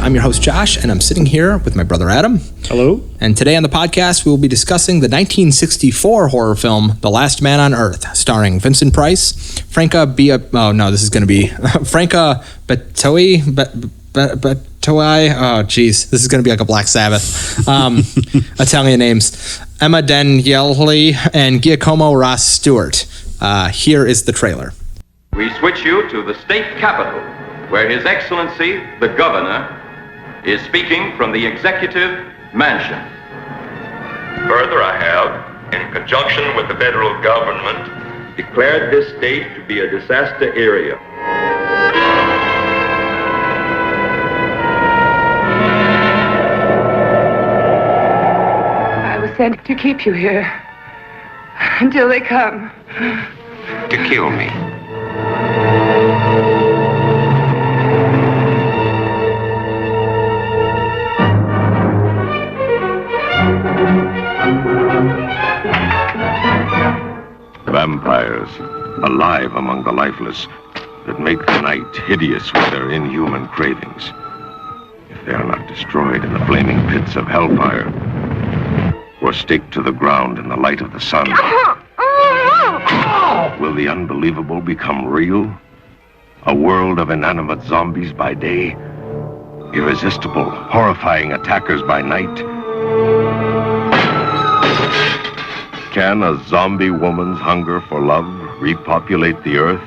I'm your host, Josh, and I'm sitting here with my brother, Adam. Hello. And today on the podcast, we will be discussing the 1964 horror film, The Last Man on Earth, starring Vincent Price, Franca Bettoia. Oh, geez. This is going to be like a Black Sabbath. Italian names. Emma Danieli and Giacomo Rossi Stuart. Here is the trailer. We switch you to the state capitol, where His Excellency, the Governor, is speaking from the Executive Mansion. Further, I have, in conjunction with the federal government, Declared this state to be a disaster area. I was sent to keep you here until they come. to kill me. Vampires, alive among the lifeless, that make the night hideous with their inhuman cravings. If they are not destroyed in the flaming pits of hellfire, or staked to the ground in the light of the sun, will the unbelievable become real? A world of inanimate zombies by day, irresistible, horrifying attackers by night. Can a zombie woman's hunger for love repopulate the earth?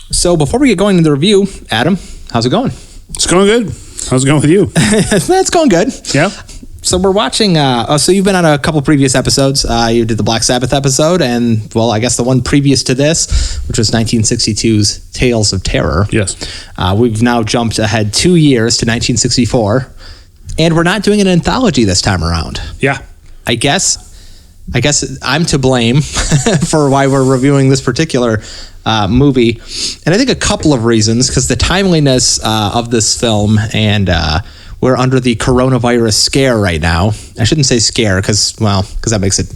So before we get going into the review, Adam, how's it going? It's going good. How's it going with you? It's going good. Yeah. So we're watching, so you've been on a couple previous episodes. You did the Black Sabbath episode and, well, I guess the one previous to this, which was 1962's Tales of Terror. Yes. We've now jumped ahead 2 years to 1964, and we're not doing an anthology this time around. Yeah. I guess I'm to blame for why we're reviewing this particular movie. And I think a couple of reasons, because the timeliness of this film, and we're under the coronavirus scare right now. I shouldn't say scare because that makes it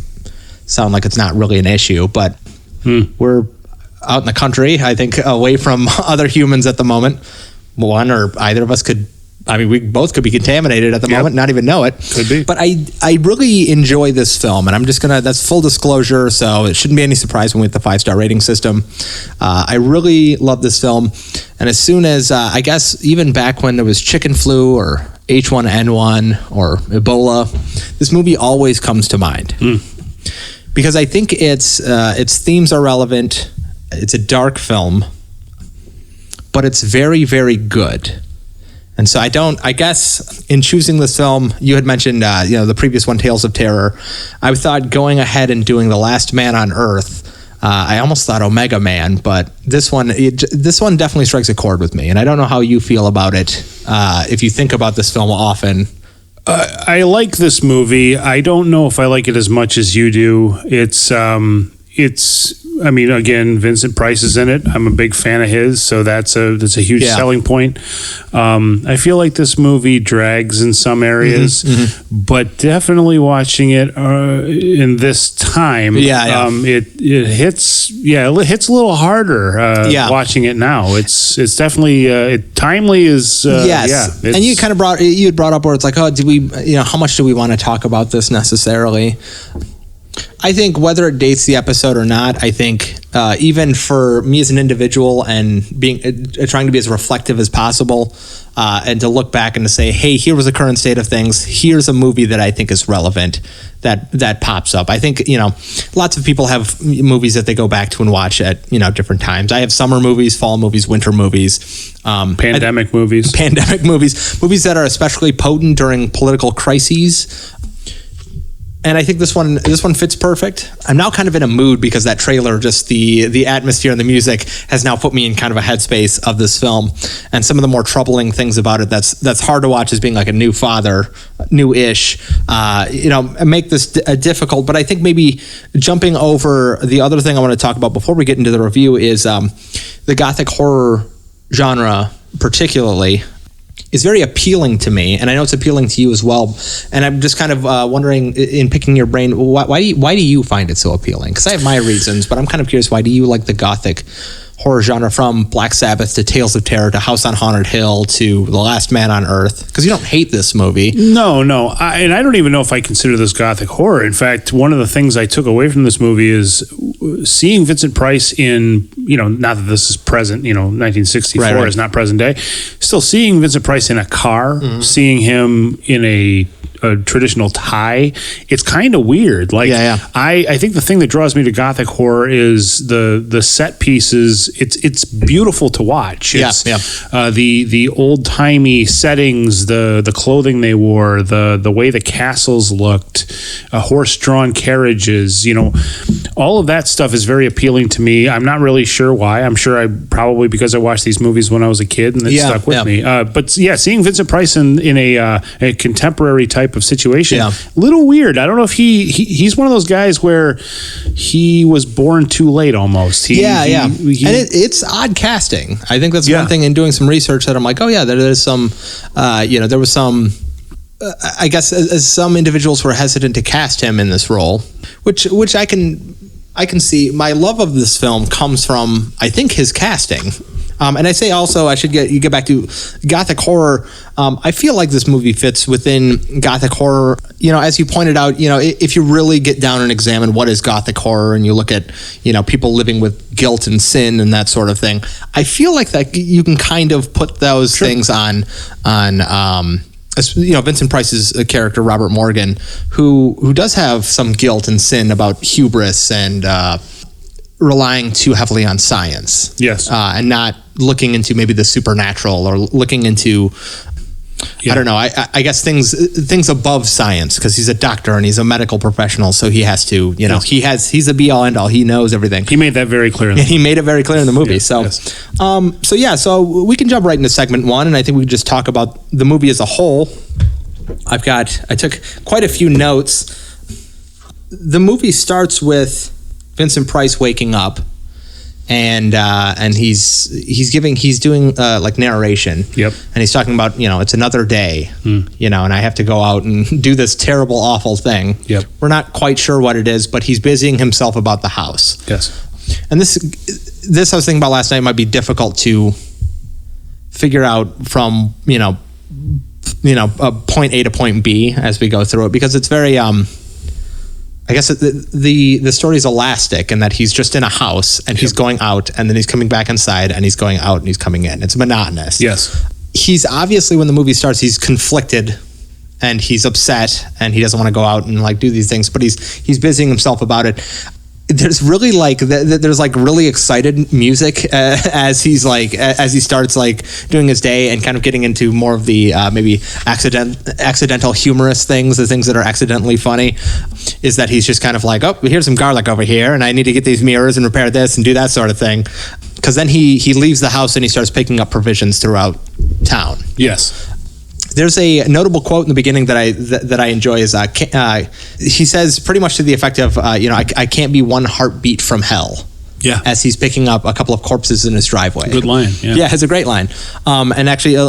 sound like it's not really an issue, but we're out in the country, I think, away from other humans at the moment. One or either of us we both could be contaminated at the moment, not even know it. Could be. But I really enjoy this film, and I'm just that's full disclosure, so it shouldn't be any surprise when we hit the 5-star rating system. I really love this film, and as soon as, I guess, even back when there was chicken flu or H1N1 or Ebola, this movie always comes to mind. Because I think its themes are relevant. It's a dark film, but it's very, very good. And so I guess in choosing this film, you had mentioned, the previous one, Tales of Terror. I thought going ahead and doing The Last Man on Earth, I almost thought Omega Man, but this one definitely strikes a chord with me. And I don't know how you feel about it, if you think about this film often. I like this movie. I don't know if I like it as much as you do. Again, Vincent Price is in it. I'm a big fan of his, so that's a huge selling point. I feel like this movie drags in some areas, but definitely watching it in this time, it hits a little harder. Watching it now, it's definitely timely. And you kind of brought up where it's like, oh, how much do we want to talk about this necessarily? I think whether it dates the episode or not, I think even for me as an individual and trying to be as reflective as possible, and to look back and to say, hey, here was the current state of things. Here's a movie that I think is relevant that pops up. I think, lots of people have movies that they go back to and watch at, different times. I have summer movies, fall movies, winter movies, pandemic movies that are especially potent during political crises. And I think this one fits perfect. I'm now kind of in a mood because that trailer, just the atmosphere and the music has now put me in kind of a headspace of this film. And some of the more troubling things about it that's hard to watch as being like a new father, new-ish, make this difficult. But I think maybe jumping over the other thing I want to talk about before we get into the review is the gothic horror genre particularly is very appealing to me, and I know it's appealing to you as well. And I'm just kind of wondering, in picking your brain, why do you find it so appealing? Because I have my reasons, but I'm kind of curious, why do you like the gothic horror genre, from Black Sabbath to Tales of Terror to House on Haunted Hill to The Last Man on Earth? Because you don't hate this movie. No. And I don't even know if I consider this gothic horror. In fact, one of the things I took away from this movie is seeing Vincent Price in, not that this is present, 1964 is not present day, still seeing Vincent Price in a car, seeing him in a traditional tie, it's kind of weird. I think the thing that draws me to gothic horror is the set pieces. It's beautiful to watch. The old timey settings, the clothing they wore, the way the castles looked, horse drawn carriages. All of that stuff is very appealing to me. I'm not really sure why. I'm sure probably because I watched these movies when I was a kid and it stuck with me. But seeing Vincent Price in a contemporary type of situation, a little weird. I don't know if he's one of those guys where he was born too late almost. And it's odd casting. I think that's one thing in doing some research that I'm like, there's some, there was some, I guess as some individuals were hesitant to cast him in this role, which I can see. My love of this film comes from, I think, his casting. And I say also, you get back to gothic horror. I feel like this movie fits within gothic horror. As you pointed out, if you really get down and examine what is gothic horror, and you look at, people living with guilt and sin and that sort of thing, I feel like that you can kind of put those things on Vincent Price's character, Robert Morgan, who does have some guilt and sin about hubris and relying too heavily on science. Yes. And not looking into maybe the supernatural or looking into, I don't know, I guess things above science, because he's a doctor and he's a medical professional, so he has to, he's a be all end all. He knows everything. He made that very clear. He made it very clear in the movie. So we can jump right into segment one, and I think we can just talk about the movie as a whole. I took quite a few notes. The movie starts with Vincent Price waking up, and he's doing like narration. Yep. And he's talking about, it's another day, and I have to go out and do this terrible, awful thing. Yep. We're not quite sure what it is, but he's busying himself about the house. Yes. And this I was thinking about last night might be difficult to figure out from, point A to point B as we go through it, because it's very I guess the story is elastic in that he's just in a house and he's going out and then he's coming back inside and he's going out and he's coming in. It's monotonous. Yes. He's obviously, when the movie starts, he's conflicted and he's upset and he doesn't want to go out and do these things, but he's busying himself about it. There's really really excited music as he starts doing his day and kind of getting into more of the maybe accidental humorous things, the things that are accidentally funny, is that he's just kind of like, oh, here's some garlic over here and I need to get these mirrors and repair this and do that sort of thing. Because then he leaves the house and he starts picking up provisions throughout town. Yes. There's a notable quote in the beginning that I enjoy is he says pretty much to the effect of I can't be one heartbeat from hell. Yeah. As he's picking up a couple of corpses in his driveway. Good line. Yeah, it's a great line. And actually, a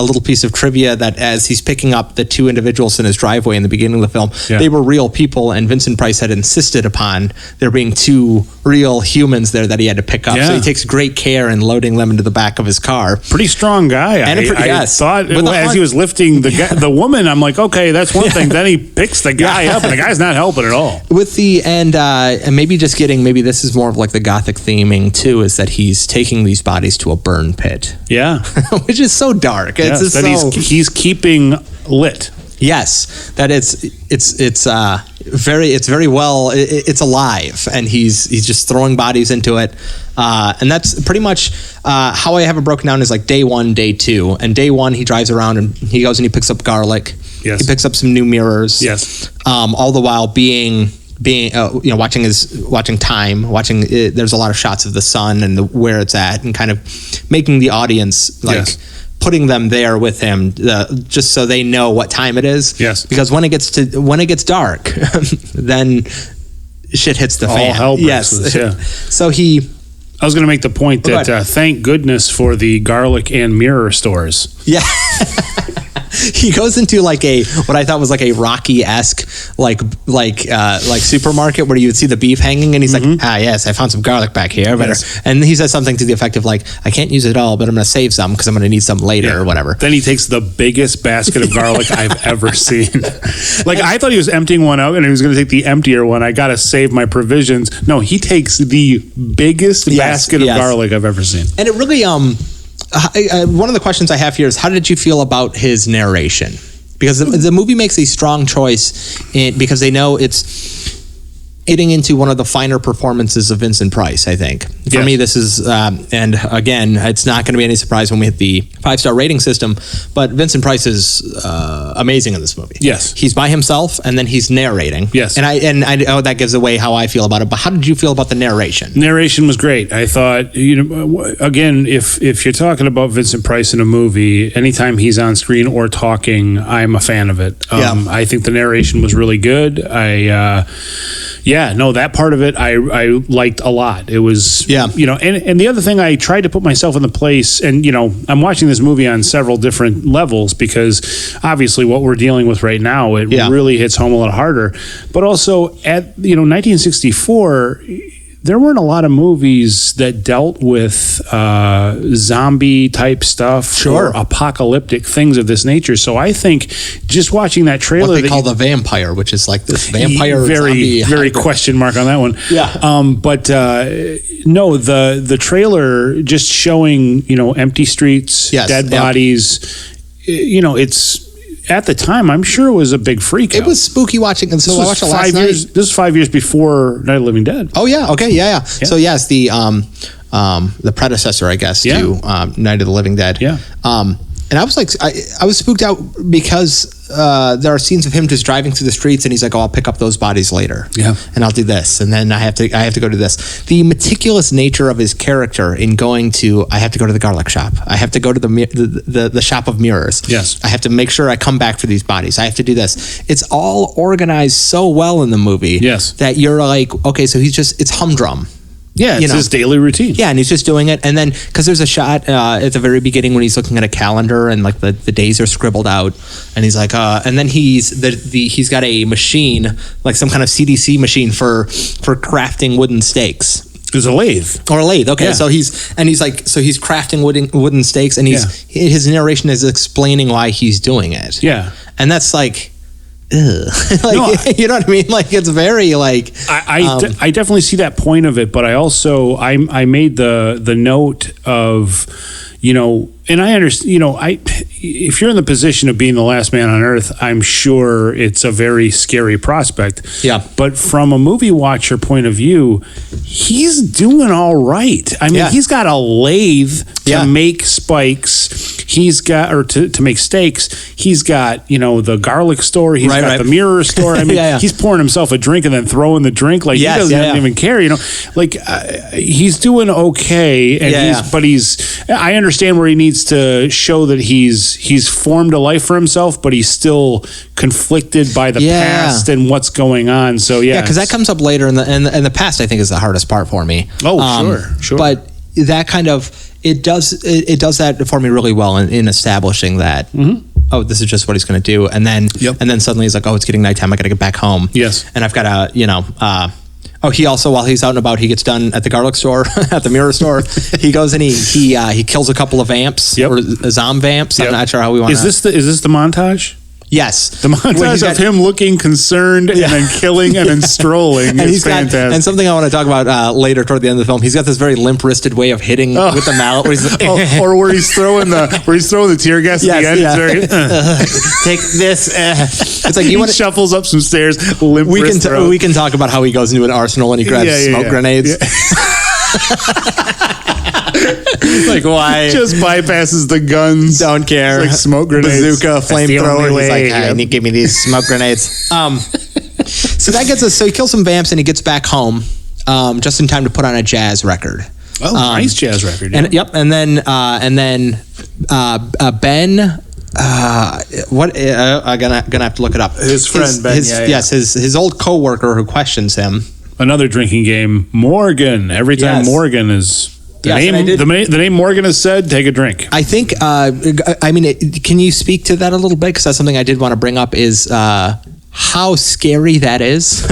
little piece of trivia that as he's picking up the two individuals in his driveway in the beginning of the film, they were real people, and Vincent Price had insisted upon there being two real humans there that he had to pick up. Yeah. So he takes great care in loading them into the back of his car. Pretty strong guy. I thought as he was lifting the woman, I'm like, okay, that's one thing. Then he picks the guy up, and the guy's not helping at all. With the and maybe just getting, maybe this is more of the gothic theming too, is that he's taking these bodies to a burn pit. Yeah. Which is so dark. Yes, it's that he's keeping lit. Yes, that it's very well, it's alive, and he's just throwing bodies into it, and that's pretty much how I have it broken down is day one, day two. And day one, he drives around and he goes and he picks up garlic. Yes. He picks up some new mirrors. Yes. All the while being watching time, there's a lot of shots of the sun and where it's at, and kind of making the audience putting them there with him, just so they know what time it is. Yes. Because when it gets dark, then shit hits the fan. All hell breaks yes. loose, yeah. So I was going to make the point that thank goodness for the garlic and mirror stores. Yeah. He goes into what I thought was like a Rocky-esque like supermarket where you would see the beef hanging, and he's like, yes, I found some garlic back here. Yes. And he says something to the effect of like, I can't use it all, but I'm going to save some because I'm going to need some later or whatever. Then he takes the biggest basket of garlic I've ever seen. I thought he was emptying one out and he was going to take the emptier one. I got to save my provisions. No, he takes the biggest basket of garlic I've ever seen. And it really, one of the questions I have here is, how did you feel about his narration? Because the movie makes a strong choice because they know it's getting into one of the finer performances of Vincent Price, I think. For me, this is, and again, it's not going to be any surprise when we hit the 5-star rating system, but Vincent Price is amazing in this movie. Yes. He's by himself, and then he's narrating. Yes. And I know that gives away how I feel about it, but how did you feel about the narration? Narration was great. I thought, again, if you're talking about Vincent Price in a movie, anytime he's on screen or talking, I'm a fan of it. I think the narration was really good. That part of it I liked a lot. It was, and the other thing, I tried to put myself in the place, and, I'm watching this movie on several different levels because obviously what we're dealing with right now, it really hits home a lot harder. But also at, 1964, there weren't a lot of movies that dealt with zombie type stuff or apocalyptic things of this nature. So I think just watching that trailer, what they call the vampire, which is like this vampire very hybrid. question mark on that one. Yeah. No, the trailer just showing empty streets, dead bodies. It's. At the time, I'm sure it was a big freak out. It was spooky watching, and so I watched it last night. This was 5 years before Night of the Living Dead. Oh yeah, okay, yeah. So yes, the predecessor, I guess, to Night of the Living Dead. Yeah. And I was like, I was spooked out because there are scenes of him just driving through the streets, and he's like, "Oh, I'll pick up those bodies later, and I'll do this, and then I have to go do this." The meticulous nature of his character in going to, I have to go to the garlic shop, I have to go to the shop of mirrors. Yes, I have to make sure I come back for these bodies. I have to do this. It's all organized so well in the movie. Yes, that you're like, okay, so it's humdrum. Yeah, it's his daily routine. Yeah, and he's just doing it. And then, because there's a shot at the very beginning when he's looking at a calendar and like the days are scribbled out, and he's like, and then he's got a machine, like some kind of CDC machine for crafting wooden stakes. There's a lathe. Or a lathe, okay. Yeah. So he's crafting wooden stakes, and his narration is explaining why he's doing it. Yeah. And that's like, you know what I mean? Like, it's very like I definitely see that point of it, but I also I made the note of, and I understand, if you're in the position of being the last man on earth, I'm sure it's a very scary prospect. Yeah. But from a movie watcher point of view, he's doing all right. I mean, he's got a lathe to make spikes. He's got, or to make steaks. He's got, the garlic store. He's got the mirror store. I mean, he's pouring himself a drink and then throwing the drink. Like, he doesn't even care, he's doing okay. And I understand where he needs to show that he's formed a life for himself, but he's still conflicted by the past and what's going on. So because that comes up later in the past. I think is the hardest part for me. Oh, sure. But that kind of it does that for me really well in establishing that. Mm-hmm. Oh, this is just what he's going to do, and then suddenly he's like, oh, it's getting nighttime. I got to get back home. Yes, and I've got to he also, while he's out and about, he gets done at the garlic store, at the mirror store. He goes and he kills a couple of vamps or zombie vamps. I'm not sure how we want. Is this the montage? Yes. The montage of him looking concerned and then killing and then strolling is fantastic. And something I want to talk about later toward the end of the film, he's got this very limp-wristed way of hitting with the mallet. Where he's like, or where he's throwing the tear gas at the end. Yeah. Take this. It's like he shuffles up some stairs, limp-wrist. We can talk about how he goes into an arsenal and he grabs smoke grenades. Yeah. Like, why? Just bypasses the guns. Don't care. It's like smoke grenades. Bazooka, flamethrower. He's like, Yep. hey, give me these smoke grenades. So that gets us. So he kills some vamps and he gets back home just in time to put on a jazz record. Oh, nice jazz record. And and then Ben. I'm gonna have to look it up. His friend Ben. Yes, his old coworker who questions him. Another drinking game. Morgan. Every time Yes. Morgan is the name Morgan is said, take a drink. I think. Can you speak to that a little bit? Because that's something I did want to bring up. Is how scary that is.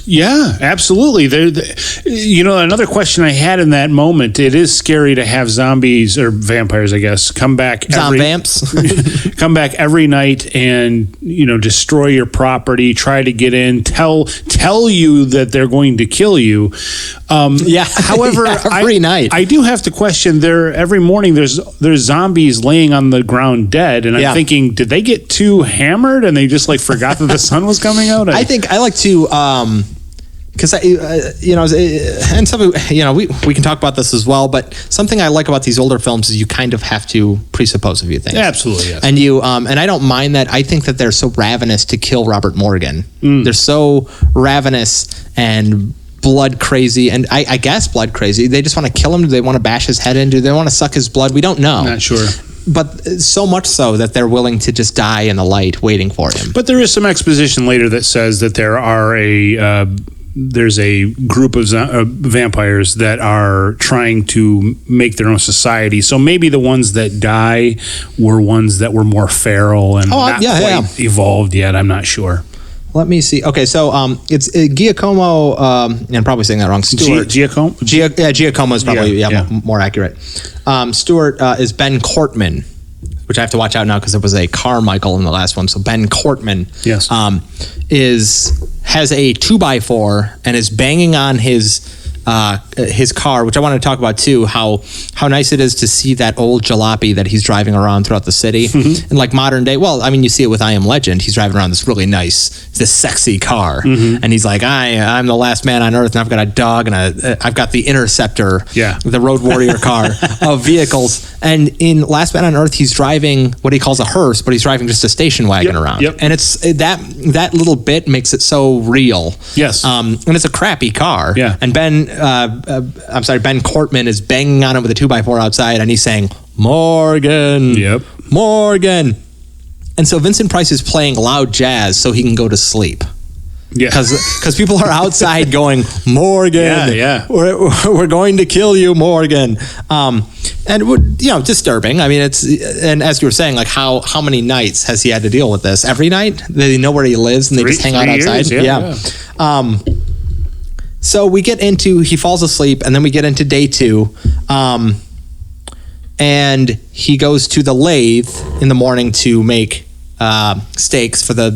Yeah, absolutely. Another question I had in that moment, it is scary to have zombies or vampires, I guess, come back Vamps. come back every night and, destroy your property, try to get in, tell you that they're going to kill you. However, every night. I do have to question every morning there's zombies laying on the ground dead, and I'm thinking, did they get too hammered and they just forgot that the sun was coming out? I think I like to because and some we can talk about this as well, but something I like about these older films is you kind of have to presuppose a few things. Absolutely, yes. And you and I don't mind that. I think that they're so ravenous to kill Robert Morgan. They're so ravenous and blood crazy, and I guess blood crazy. They just want to kill him. Do they want to bash his head in? Do they want to suck his blood? We don't know. Not sure. But so much so that they're willing to just die in the light waiting for him. But there is some exposition later that says that there's a group of vampires that are trying to make their own society. So maybe the ones that die were ones that were more feral and not quite evolved yet. I'm not sure. Let me see. Okay, so it's Giacomo, and I'm probably saying that wrong. Stuart. Giacomo? Giacomo is probably more accurate. Stuart is Ben Cortman, which I have to watch out now because it was a Carmichael in the last one. So Ben Cortman has a 2x4 and is banging on his car, which I want to talk about too, how nice it is to see that old jalopy that he's driving around throughout the city. In modern day, you see it with I Am Legend. He's driving around this really nice, this sexy car, and he's like, I'm the last man on earth, and I've got a dog, and I've got the Interceptor, the Road Warrior car of vehicles. And in Last Man on Earth, he's driving what he calls a hearse, but he's driving just a station wagon around. And it's that little bit makes it so real. Yes. And it's a crappy car. Yeah. And Ben Cortman is banging on it with a 2x4 outside, and he's saying, Morgan. Yep. Morgan. And so Vincent Price is playing loud jazz so he can go to sleep. Yeah. Because people are outside going, Morgan. We're going to kill you, Morgan. And disturbing. I mean, and as you were saying, how many nights has he had to deal with this? Every night? They know where he lives and they just hang out outside? So we get into, he falls asleep, and then we get into day 2. And he goes to the lathe in the morning to make steaks for the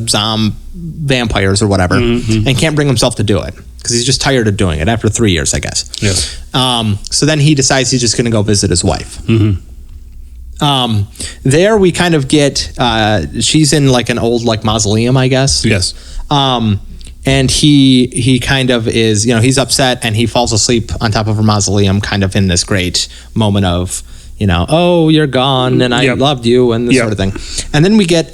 vampires or whatever, and can't bring himself to do it because he's just tired of doing it after 3 years, I guess. Yes. So then he decides he's just going to go visit his wife. There we kind of get, she's in an old mausoleum, I guess. Yes. And he kind of is, he's upset and he falls asleep on top of her mausoleum, kind of in this great moment of, oh, you're gone and I loved you and this sort of thing. And then we get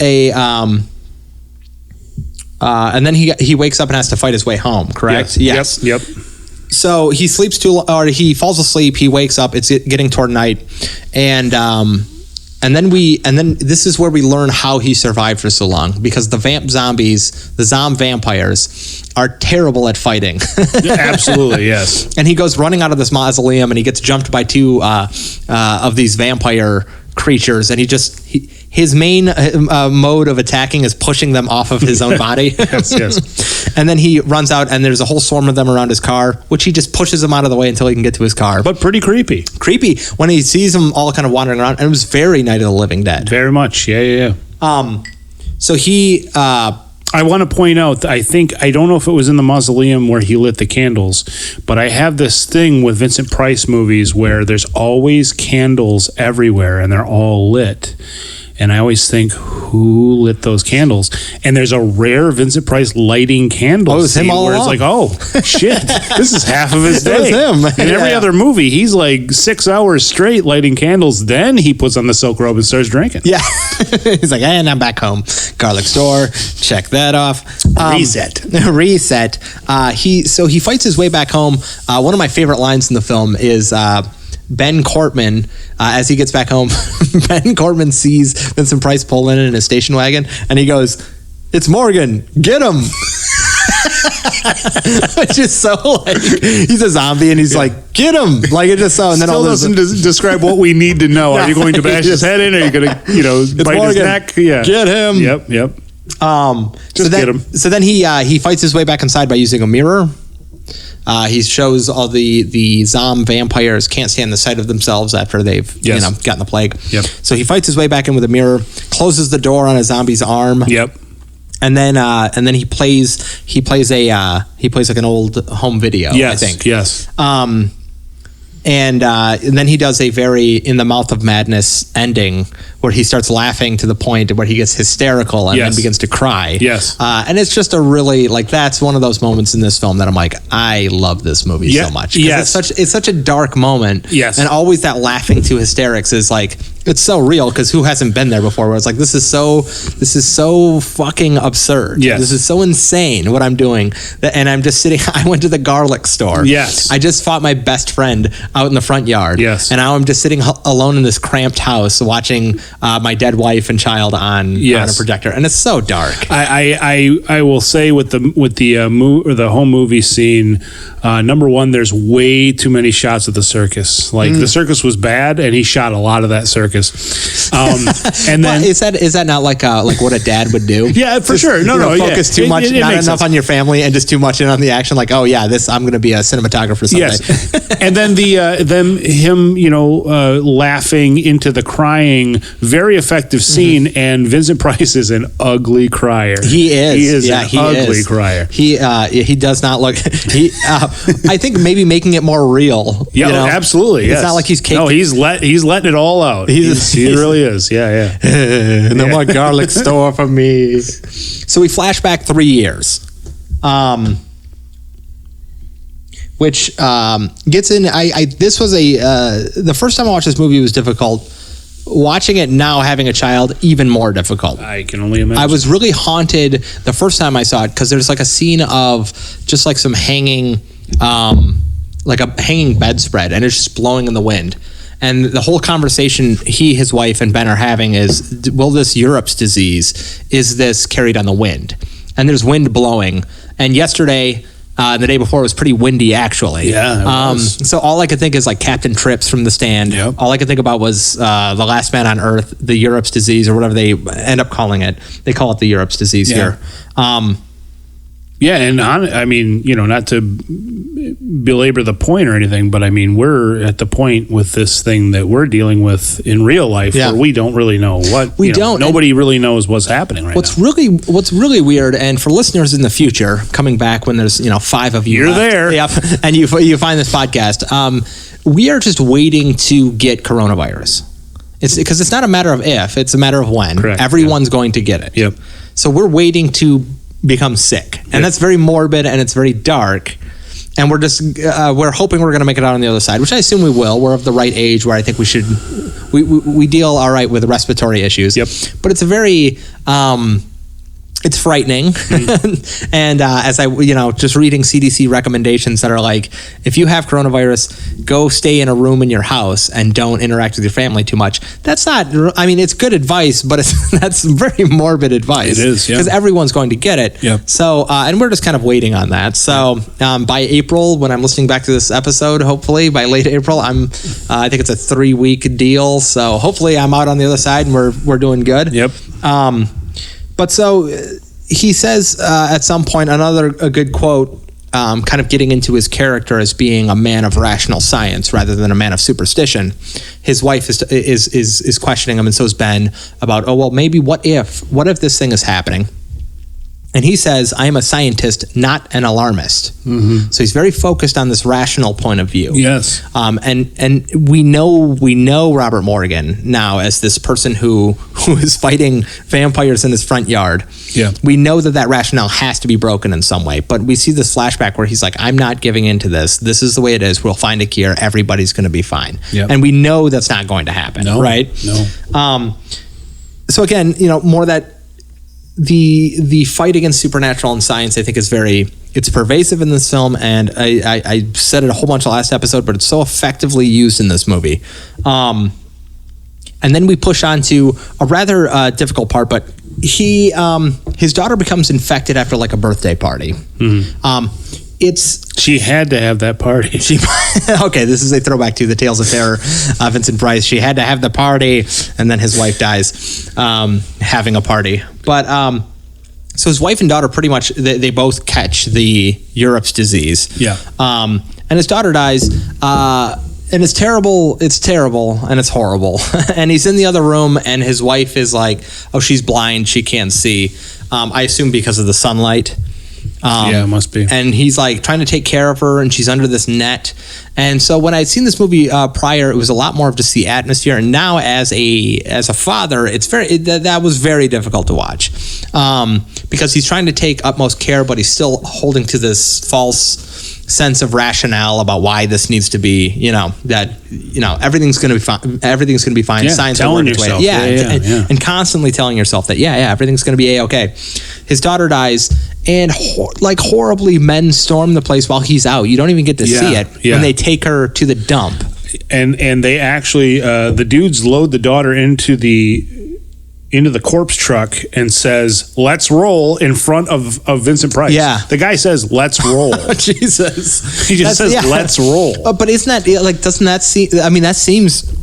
and then he wakes up and has to fight his way home, correct? Yes. Yep. So he sleeps he falls asleep, he wakes up, it's getting toward night, and then this is where we learn how he survived for so long, because the zom vampires are terrible at fighting. Absolutely, yes. And he goes running out of this mausoleum and he gets jumped by 2 of these vampire creatures, and his main mode of attacking is pushing them off of his own body. Yes. And then he runs out and there's a whole swarm of them around his car, which he just pushes them out of the way until he can get to his car. But pretty creepy. Creepy when he sees them all kind of wandering around, and it was very Night of the Living Dead. Very much, yeah. So he... I want to point out, I don't know if it was in the mausoleum where he lit the candles, but I have this thing with Vincent Price movies where there's always candles everywhere and they're all lit. And I always think, who lit those candles? And there's a rare Vincent Price lighting candles. Oh, it was him all where along. it's like, oh, shit, this is half of his day. It was him. In every other movie, he's like 6 hours straight lighting candles. Then he puts on the silk robe and starts drinking. Yeah. He's like, and I'm back home. Garlic store. Check that off. Reset. He fights his way back home. One of my favorite lines in the film is Ben Cortman, as he gets back home, Ben Cortman sees Vincent Price pull in his station wagon, and he goes, "It's Morgan, get him." Which is so like, he's a zombie and he's like, "Get him!" Like, it just so, and then Still all doesn't describe what we need to know. Are you going to bash his head in? Are you going to, bite his neck? Yeah, get him. Yep. Get him. So then he fights his way back inside by using a mirror. He shows all the zombie vampires can't stand the sight of themselves after they've gotten the plague. Yep. So he fights his way back in with a mirror, closes the door on a zombie's arm. Yep. And then he plays like an old home video. Yes. I think. Yes. And then he does a very in the mouth of madness ending where he starts laughing to the point where he gets hysterical and then begins to cry. Yes. And it's just a really, like, that's one of those moments in this film that I'm like, I love this movie so much. Yes. It's such a dark moment. Yes. And always that laughing to hysterics is like, it's so real because who hasn't been there before where it's like, this is so fucking absurd. Yes. This is so insane what I'm doing. And I'm just sitting, I went to the garlic store. Yes. I just fought my best friend out in the front yard. Yes. And now I'm just sitting alone in this cramped house watching my dead wife and child on a projector. And it's so dark. I will say with the home movie scene, number one, there's way too many shots of the circus. Like the circus was bad and he shot a lot of that circus. And then is that not like what a dad would do? Yeah, for sure. Focus too much, not enough on your family, and just too much in on the action. Like, oh yeah, I'm going to be a cinematographer someday. Yes. And then then him, laughing into the crying, very effective scene. And Vincent Price is an ugly crier. He is. He ugly crier. He does not look. I think maybe making it more real. Yeah, absolutely. It's not like he's caked. No, he's letting it all out. He really is. Yeah. No more garlic store for me. So we flash back 3 years. Which gets in. This was the first time I watched this movie was difficult. Watching it now, having a child, even more difficult. I can only imagine. I was really haunted the first time I saw it because there's like a scene of just like some hanging, like a hanging bedspread, and it's just blowing in the wind. And the whole conversation his wife, and Ben are having is, will this Europe's disease, is this carried on the wind? And there's wind blowing. And yesterday, the day before, it was pretty windy, actually. Yeah, it was. So all I could think is like Captain Trips from The Stand. Yep. All I could think about was The Last Man on Earth, the Europe's disease, or whatever they end up calling it. They call it the Europe's disease here. Yeah, and I mean, not to belabor the point or anything, but I mean, we're at the point with this thing that we're dealing with in real life where we don't really know what. Nobody really knows what's happening right now. What's really weird, and for listeners in the future, coming back when there's 5 of you, you're left, there, yep, and you find this podcast. We are just waiting to get coronavirus. It's because it's not a matter of if, it's a matter of when. Correct, Everyone's going to get it. Yep. So we're waiting to become sick, and that's very morbid and it's very dark, and we're just we're hoping we're going to make it out on the other side, which I assume we will. We're of the right age where I think we deal all right with respiratory issues. Yep. But it's a very it's frightening. And as I, just reading CDC recommendations that are like, if you have coronavirus, go stay in a room in your house and don't interact with your family too much. That's not, it's good advice, but that's very morbid advice. It is, yeah. Because everyone's going to get it. Yep. So, and we're just kind of waiting on that. So by April, when I'm listening back to this episode, hopefully by late April, I think it's a 3-week deal. So hopefully I'm out on the other side and we're doing good. Yep. But so he says at some point, a good quote, kind of getting into his character as being a man of rational science rather than a man of superstition. His wife is questioning him, and so is Ben, about, maybe what if this thing is happening? And he says, I am a scientist, not an alarmist. Mm-hmm. So he's very focused on this rational point of view. Yes. And we know Robert Morgan now as this person who is fighting vampires in his front yard. Yeah. We know that rationale has to be broken in some way. But we see this flashback where he's like, I'm not giving into this. This is the way it is. We'll find a cure. Everybody's going to be fine. Yep. And we know that's not going to happen. No, right? No. So again, more that the fight against supernatural and science, I think, is it's pervasive in this film, and I said it a whole bunch of last episode, but it's so effectively used in this movie. And then we push on to a rather difficult part, but his daughter becomes infected after like a birthday party. Mm-hmm. She had to have that party. Okay, this is a throwback to the Tales of Terror, Vincent Price. She had to have the party, and then his wife dies having a party. But so his wife and daughter pretty much they both catch the Europe's disease. Yeah. And his daughter dies. And it's terrible. It's terrible, and it's horrible. And he's in the other room, and his wife is like, "Oh, she's blind. She can't see." I assume because of the sunlight. Yeah, it must be. And he's like trying to take care of her, and she's under this net. And so when I'd seen this movie prior, it was a lot more of just the atmosphere. And now as a father, it's that was very difficult to watch because he's trying to take utmost care, but he's still holding to this false sense of rationale about why this needs to be, everything's going to be fine. Everything's going to be fine. Yeah, Science telling will work its way. yourself. And constantly telling yourself that, everything's going to be A-okay. His daughter dies, and horribly, men storm the place while he's out. You don't even get to see it when they take her to the dump. And they actually, the dudes load the daughter into the corpse truck and says, "Let's roll," in front of Vincent Price. Yeah. The guy says, "Let's roll." Jesus. He just says, "Let's roll." But isn't that doesn't that seem, that seems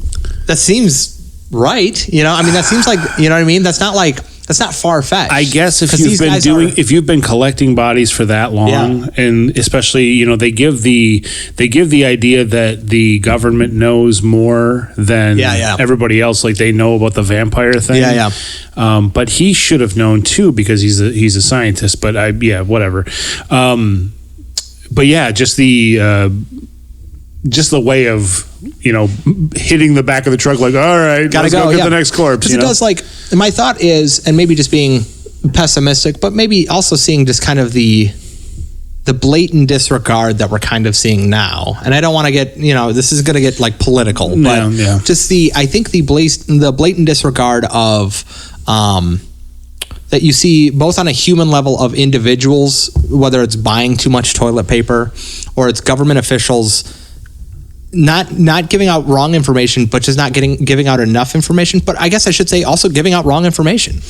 right. That seems like, you know what I mean? That's not far-fetched. I guess if you've been collecting bodies for that long, and especially, they give the idea that the government knows more than everybody else, like they know about the vampire thing. But he should have known too, because he's a scientist. But whatever. But yeah, just the way of, hitting the back of the truck, like, all right, gotta let's go get the next corpse. Because it does, my thought is, and maybe just being pessimistic, but maybe also seeing just kind of the blatant disregard that we're kind of seeing now. And I don't want to get, this is going to get political, but just I think the blatant disregard of, that you see both on a human level of individuals, whether it's buying too much toilet paper or it's government officials not giving out wrong information, but just not giving out enough information. But I guess I should say also giving out wrong information.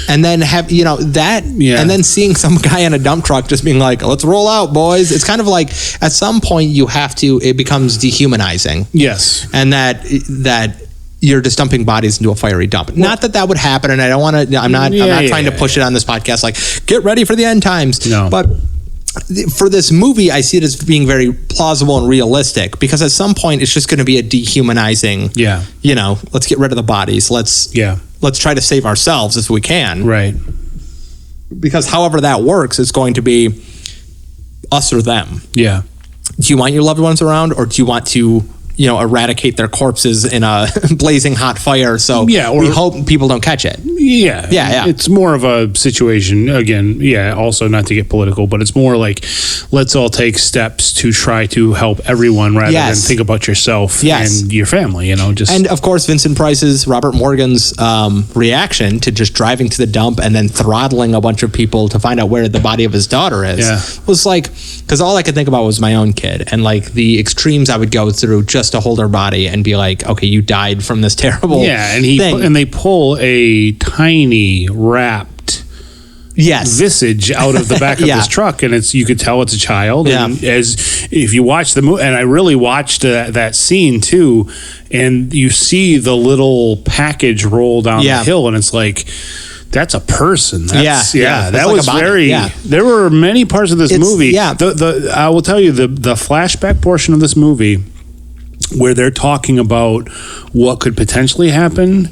And then have, and then seeing some guy in a dump truck just being like, "Let's roll out, boys." It's kind of like at some point it becomes dehumanizing. Yes. And that you're just dumping bodies into a fiery dump. Not that would happen. And I don't want to, I'm not trying to push it on this podcast. Like, get ready for the end times. No. But for this movie, I see it as being very plausible and realistic, because at some point it's just going to be a dehumanizing, let's get rid of the bodies. Let's try to save ourselves if we can. Right. Because however that works, it's going to be us or them. Yeah. Do you want your loved ones around, or do you want to, eradicate their corpses in a blazing hot fire? So we hope people don't catch it. Yeah. It's more of a situation, again, also not to get political, but it's more like, let's all take steps to try to help everyone rather than think about yourself and your family, And of course, Robert Morgan's reaction to just driving to the dump and then throttling a bunch of people to find out where the body of his daughter is was because all I could think about was my own kid and the extremes I would go through just to hold her body and be like, okay, you died from this terrible thing. And they pull a tiny wrapped visage out of the back of this truck, and you could tell it's a child. And if you watch the movie, and I really watched that scene too, and you see the little package roll down the hill, and it's like, that's a person. That was very. There were many parts of this movie. I will tell you the flashback portion of this movie, where they're talking about what could potentially happen.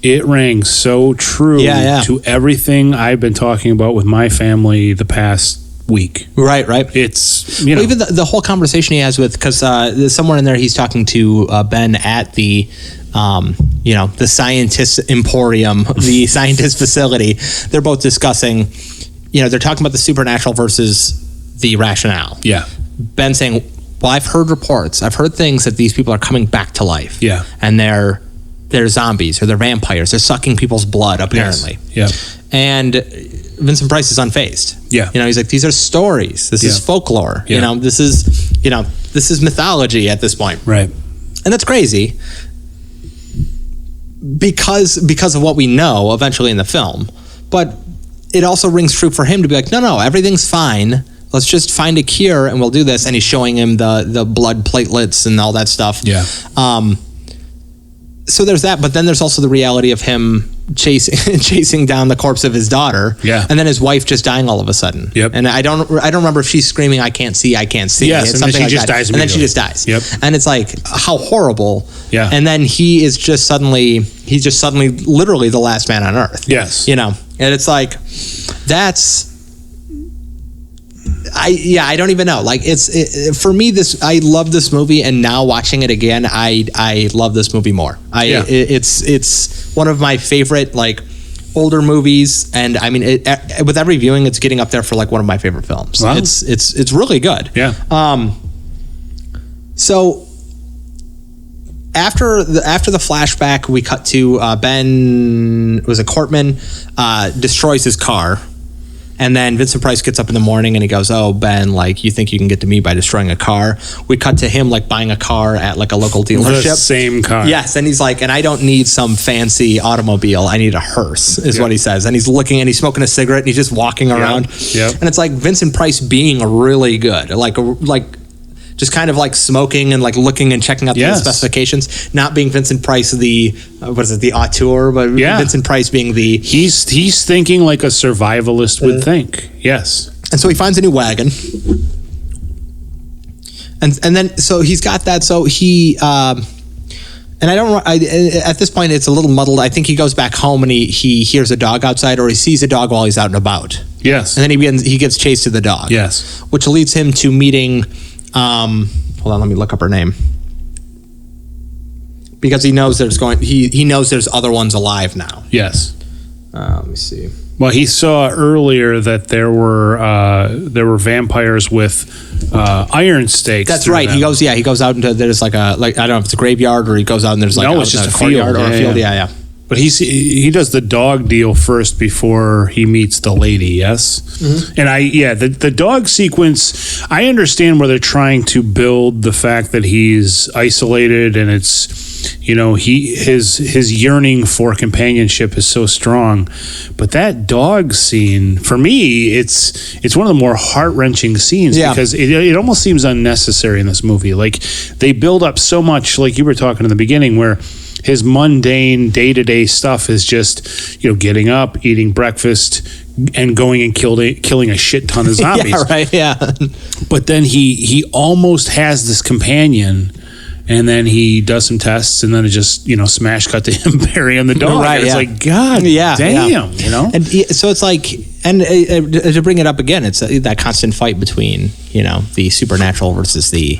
It rang so true to everything I've been talking about with my family the past week. Right. It's, well, even the whole conversation he has with, because somewhere in there he's talking to Ben at the the scientist emporium, the scientist facility. They're both discussing, they're talking about the supernatural versus the rationale. Yeah. Ben saying, well, I've heard reports. I've heard things that these people are coming back to life. Yeah. And they're zombies or they're vampires. They're sucking people's blood, apparently. Yes. Yeah. And Vincent Price is unfazed. Yeah. He's like, these are stories. This is folklore. Yeah. This is mythology at this point. Right. And that's crazy because of what we know eventually in the film. But it also rings true for him to be like, no, everything's fine. Let's just find a cure and we'll do this. And he's showing him the blood platelets and all that stuff. Yeah. So there's that, but then there's also the reality of him chasing down the corpse of his daughter. Yeah. And then his wife just dying all of a sudden. Yep. And I don't remember if she's screaming, I can't see. Yes, it's and then she just dies. And then she just dies. Yep. And it's like, how horrible. Yeah. And then he's just suddenly literally the last man on earth. Yes. And it's like, I don't even know. Like for me, I love this movie, and now watching it again, I love this movie more. It's one of my favorite older movies, and I mean, with every viewing, it's getting up there for one of my favorite films. Wow. It's really good. Yeah. So after the flashback, we cut to Ben. Was it Cortman? Destroys his car. And then Vincent Price gets up in the morning and he goes, oh, Ben, you think you can get to me by destroying a car? We cut to him buying a car at a local dealership. The same car. Yes. And he's like, and I don't need some fancy automobile. I need a hearse, is what he says. And he's looking and he's smoking a cigarette and he's just walking around. Yep. And it's like Vincent Price being really good. Just kind of smoking and looking and checking out the specifications, not being Vincent Price the auteur, but Vincent Price being the... He's thinking like a survivalist would think. Yes. And so he finds a new wagon. And then, so he's got that, so he... and at this point, it's a little muddled. I think he goes back home and he hears a dog outside, or he sees a dog while he's out and about. Yes. And then he gets chased to the dog. Yes. Which leads him to meeting... hold on, let me look up her name. Because he knows he knows there's other ones alive now. Yes. Let me see. Well, he saw earlier that there were vampires with iron stakes. That's right. Them. He goes out into there's I don't know if it's a graveyard or he goes out and there's it's just a courtyard field. Or a field. Yeah. But he does the dog deal first before he meets the lady, yes? Mm-hmm. And the dog sequence, I understand where they're trying to build the fact that he's isolated and it's, his yearning for companionship is so strong. But that dog scene, for me, it's one of the more heart-wrenching scenes because it almost seems unnecessary in this movie. They build up so much, like you were talking in the beginning, where his mundane day-to-day stuff is just, getting up, eating breakfast, and going and killing a shit ton of zombies. Yeah, right, yeah. But then he almost has this companion, and then he does some tests, and then it just, smash cut to him burying the dog. Right, and it's like, God damn, And so it's like, and to bring it up again, it's that constant fight between, the supernatural versus the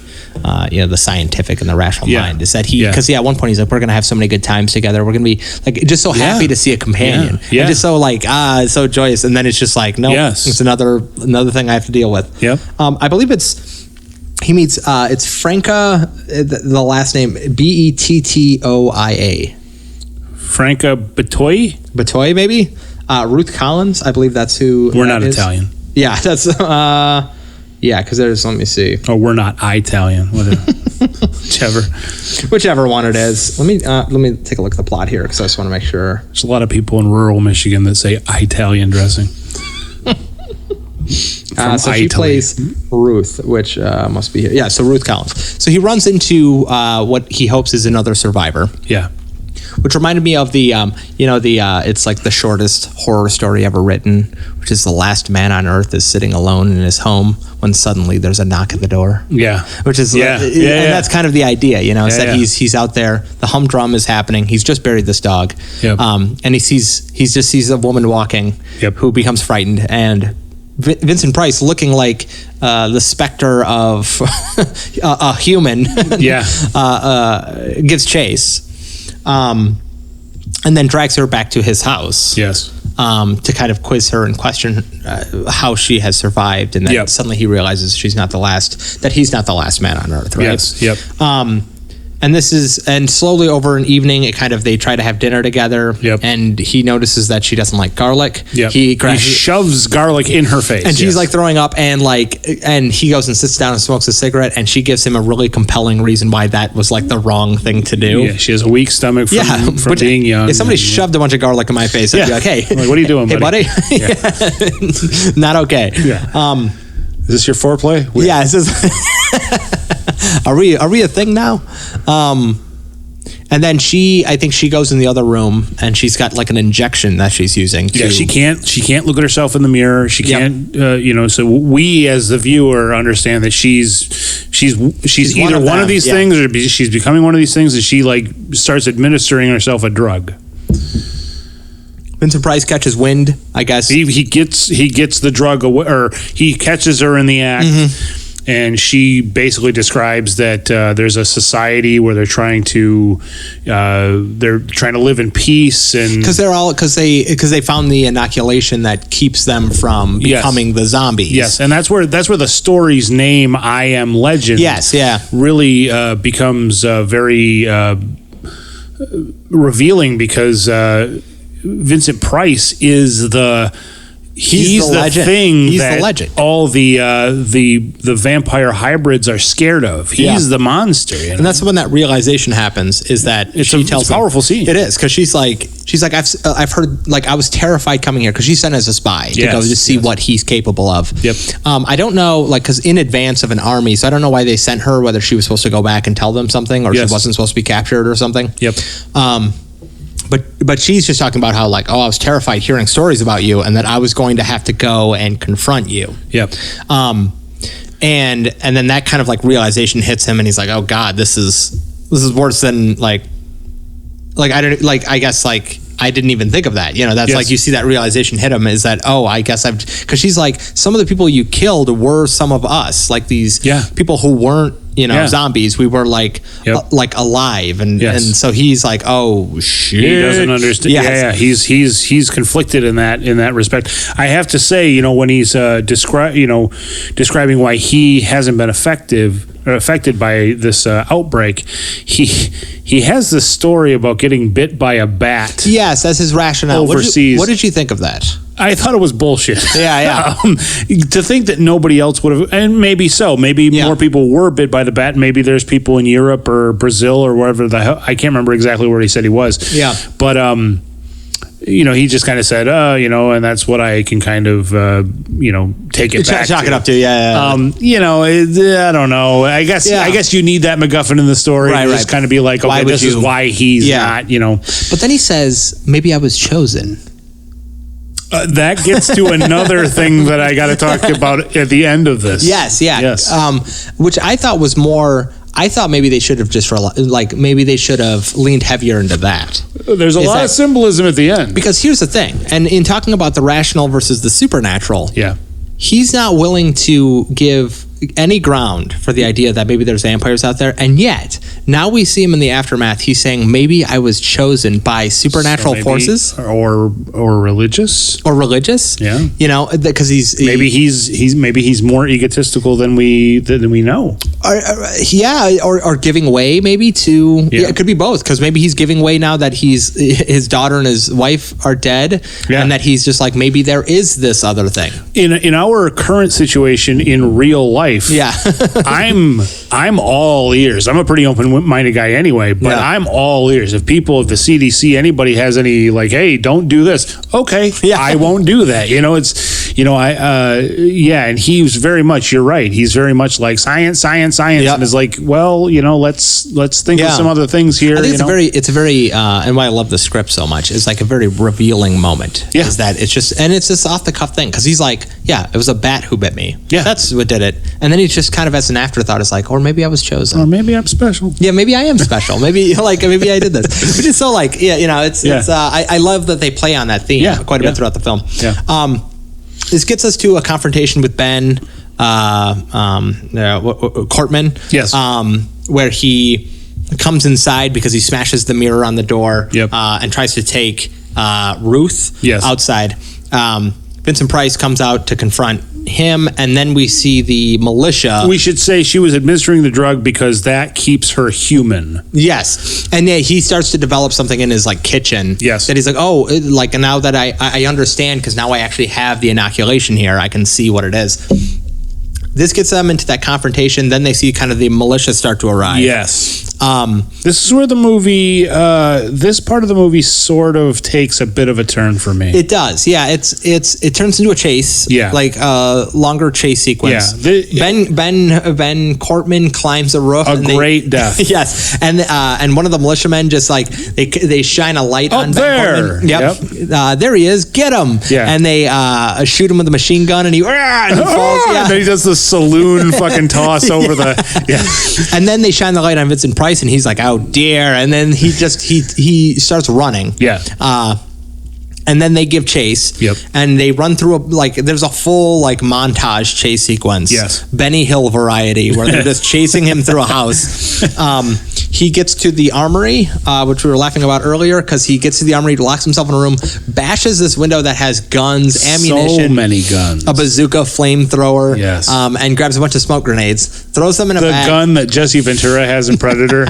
scientific and the rational mind. Is that because at one point he's like, we're going to have so many good times together. We're going to be just so happy to see a companion. Yeah. And just so so joyous. And then it's just like, no, it's another thing I have to deal with. Yep. I believe he meets, it's Franca, the last name, Bettoia. Franca Bettoia? Bettoia, maybe? Ruth Collins, I believe that's who. We're not Italian. Yeah, that's, because there's, let me see. Oh, we're not Italian. Whichever one it is. Let me take a look at the plot here because I just want to make sure. There's a lot of people in rural Michigan that say Italian dressing. So she plays Ruth, which must be so Ruth Collins. So he runs into what he hopes is another survivor. Yeah. which reminded me of the it's like the shortest horror story ever written, which is the last man on earth is sitting alone in his home when suddenly there's a knock at the door. Yeah, which is that's kind of the idea, is that he's out there, the humdrum is happening, he's just buried this dog, and he sees a woman walking, who becomes frightened, and Vincent Price, looking like the specter of a human, gives chase, and then drags her back to his house. Yes. To kind of quiz her and question how she has survived, and then suddenly he realizes he's not the last man on earth. Right? Yes. Yep. And slowly over an evening, they try to have dinner together. Yep. And he notices that she doesn't like garlic. Yep. He shoves garlic in her face, and she's like throwing up, and he goes and sits down and smokes a cigarette, and she gives him a really compelling reason why that was like the wrong thing to do. Yeah, she has a weak stomach from being young. If somebody shoved a bunch of garlic in my face, I'd be like, hey, like, what are you doing, buddy? Hey, buddy. Not okay. Yeah. Is this your foreplay? Yeah. Are we a thing now? And then I think she goes in the other room, and she's got like an injection that she's using. She can't look at herself in the mirror. She can't, so we as the viewer understand that she's either one of these things, or she's becoming one of these things, and she like starts administering herself a drug. Vincent Price catches wind, I guess. He gets the drug away, or he catches her in the act. Mm-hmm. And she basically describes that there's a society where they're trying to live in peace, and because they found the inoculation that keeps them from becoming the zombies. Yes, and that's where the story's name, I Am Legend. Yes, really becomes very revealing, because Vincent Price is He's the legend. He's the legend. All the vampire hybrids are scared of. He's the monster, and that's when that realization happens. Is that it's a powerful scene? It is, because she's like I've heard, like, I was terrified coming here because she's sent as a spy to go to see what he's capable of. Yep. I don't know, like, because in advance of an army, so I don't know why they sent her. Whether she was supposed to go back and tell them something, or she wasn't supposed to be captured or something. Yep. But she's just talking about how, like, I was terrified hearing stories about you, and that I was going to have to go and confront you. Yep. And then that kind of like realization hits him, and he's like, oh God, this is worse than like I don't like, I guess, like, I didn't even think of that. That's like, you see that realization hit him, is that, oh, I guess because she's like, some of the people you killed were some of us, like these people who weren't, zombies. We were like alive, and so he's like, oh shit, he doesn't understand. He's conflicted in that respect. I have to say, when he's describing why he hasn't been affected by this outbreak, he has this story about getting bit by a bat. Yes, that's his rationale. Overseas. What did you think of that? I thought it was bullshit. Yeah. To think that nobody else would have, and maybe so. Maybe more people were bit by the bat. Maybe there's people in Europe or Brazil or wherever I can't remember exactly where he said he was. Yeah. But he just kind of said, and that's what I can kind of, take it back. Chalk it up to, I don't know. I guess you need that MacGuffin in the story. Right. Just kind of be like, okay, this is why he's not, But then he says, maybe I was chosen. That gets to another thing that I got to talk about at the end of this. Yes. Which I thought was more. I thought maybe they should have leaned heavier into that. There's a lot of symbolism at the end. Because here's the thing, and in talking about the rational versus the supernatural, he's not willing to give any ground for the idea that maybe there's vampires out there, and yet now we see him in the aftermath. He's saying, maybe I was chosen by supernatural forces, or religious, because he's more egotistical than we know. Or giving way, maybe to it could be both, because maybe he's giving way now that his daughter and his wife are dead, and that he's just like, maybe there is this other thing in our current situation in real life. I'm all ears. I'm a pretty open-minded guy anyway, but I'm all ears. If people, if the CDC, anybody has any, like, hey, don't do this, okay, I won't do that. and he was very much, you're right, he's very much like science, and is like, well, let's think of some other things here. I think it's a very and why I love the script so much is like a very revealing moment. Yeah. Is that it's just off the cuff thing, because he's like, it was a bat who bit me. Yeah. That's what did it. And then he's just kind of as an afterthought is like, or maybe I was chosen. Or maybe I'm special. Yeah, maybe I am special. Maybe maybe I did this. Which is so like, I love that they play on that theme quite a bit throughout the film. Yeah. This gets us to a confrontation with Ben Cortman. Yes. Where he comes inside because he smashes the mirror on the door. Yep. And tries to take Ruth outside. Vincent Price comes out to confront him, and then we see the militia. We should say she was administering the drug because that keeps her human. Yes. And he starts to develop something in his like kitchen. Yes. That he's like, now that I understand, because now I actually have the inoculation here, I can see what it is. This gets them into that confrontation. Then they see kind of the militia start to arrive. Yes. This is where the movie, this part of the movie sort of takes a bit of a turn for me. It does. Yeah. It turns into a chase. Yeah. Like a longer chase sequence. Yeah. Ben Cortman climbs a roof. Great death. Yes. And one of the militiamen just like, they shine a light on there. Ben Cortman. Yep. There he is. Get him. Yeah. And they shoot him with a machine gun, and he falls. Yeah. And then he does the saloon fucking toss over the. Yeah. And then they shine the light on Vincent Price, and he's like, oh dear. And then he starts running. Yeah. And then they give chase. Yep. And they run through there's a full like montage chase sequence. Yes. Benny Hill variety, where they're just chasing him through a house. He gets to the armory, which we were laughing about earlier, because he gets to the armory, locks himself in a room, bashes this window that has guns, ammunition. So many guns. A bazooka, flamethrower. Yes. And grabs a bunch of smoke grenades, throws them in a bag. The gun that Jesse Ventura has in Predator.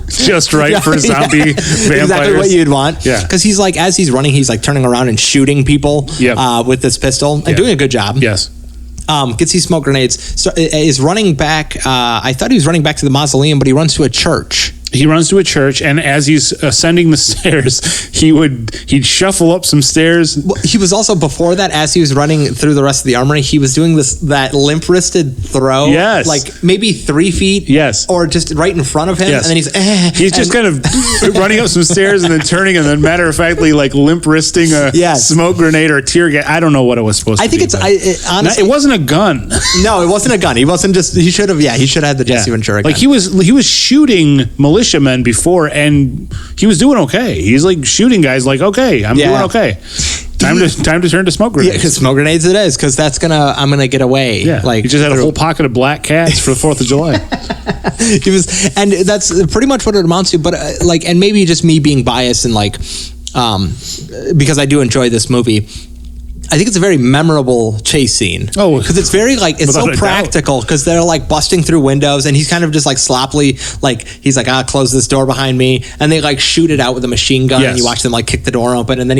Just right for zombie vampires. Exactly what you'd want. Yeah. Because he's like, as he's running, he's like turning around and shooting people with this pistol and doing a good job. Yes. Gets these smoke grenades. Is running back. I thought he was running back to the mausoleum, but he runs to a church. He runs to a church, and as he's ascending the stairs, he'd shuffle up some stairs. Well, he was also before that, as he was running through the rest of the armory, he was doing that limp wristed throw. Yes, like maybe 3 feet. Yes, or just right in front of him. Yes. And then he's just kind of running up some stairs and then turning, and then matter of factly like limp wristing a smoke grenade or tear gas. I don't know what it was supposed to be. I think honestly, it wasn't a gun. No, it wasn't a gun. He wasn't just. He should have. Yeah, he should have had the Jesse Ventura gun. Like he was shooting militiamen before, and he was doing okay. He's like shooting guys like, okay, I'm doing okay. Time to turn to smoke grenades. Yeah, because smoke grenades it is, because I'm gonna get away. Yeah, like he just had a whole pocket of black cats for the 4th of July. He was, and that's pretty much what it amounts to. But and maybe just me being biased and because I do enjoy this movie. I think it's a very memorable chase scene. Oh, because it's very it's so practical, because they're like busting through windows, and he's kind of just like sloppily, like he's like, I'll close this door behind me, and they like shoot it out with a machine gun. And you watch them like kick the door open, and then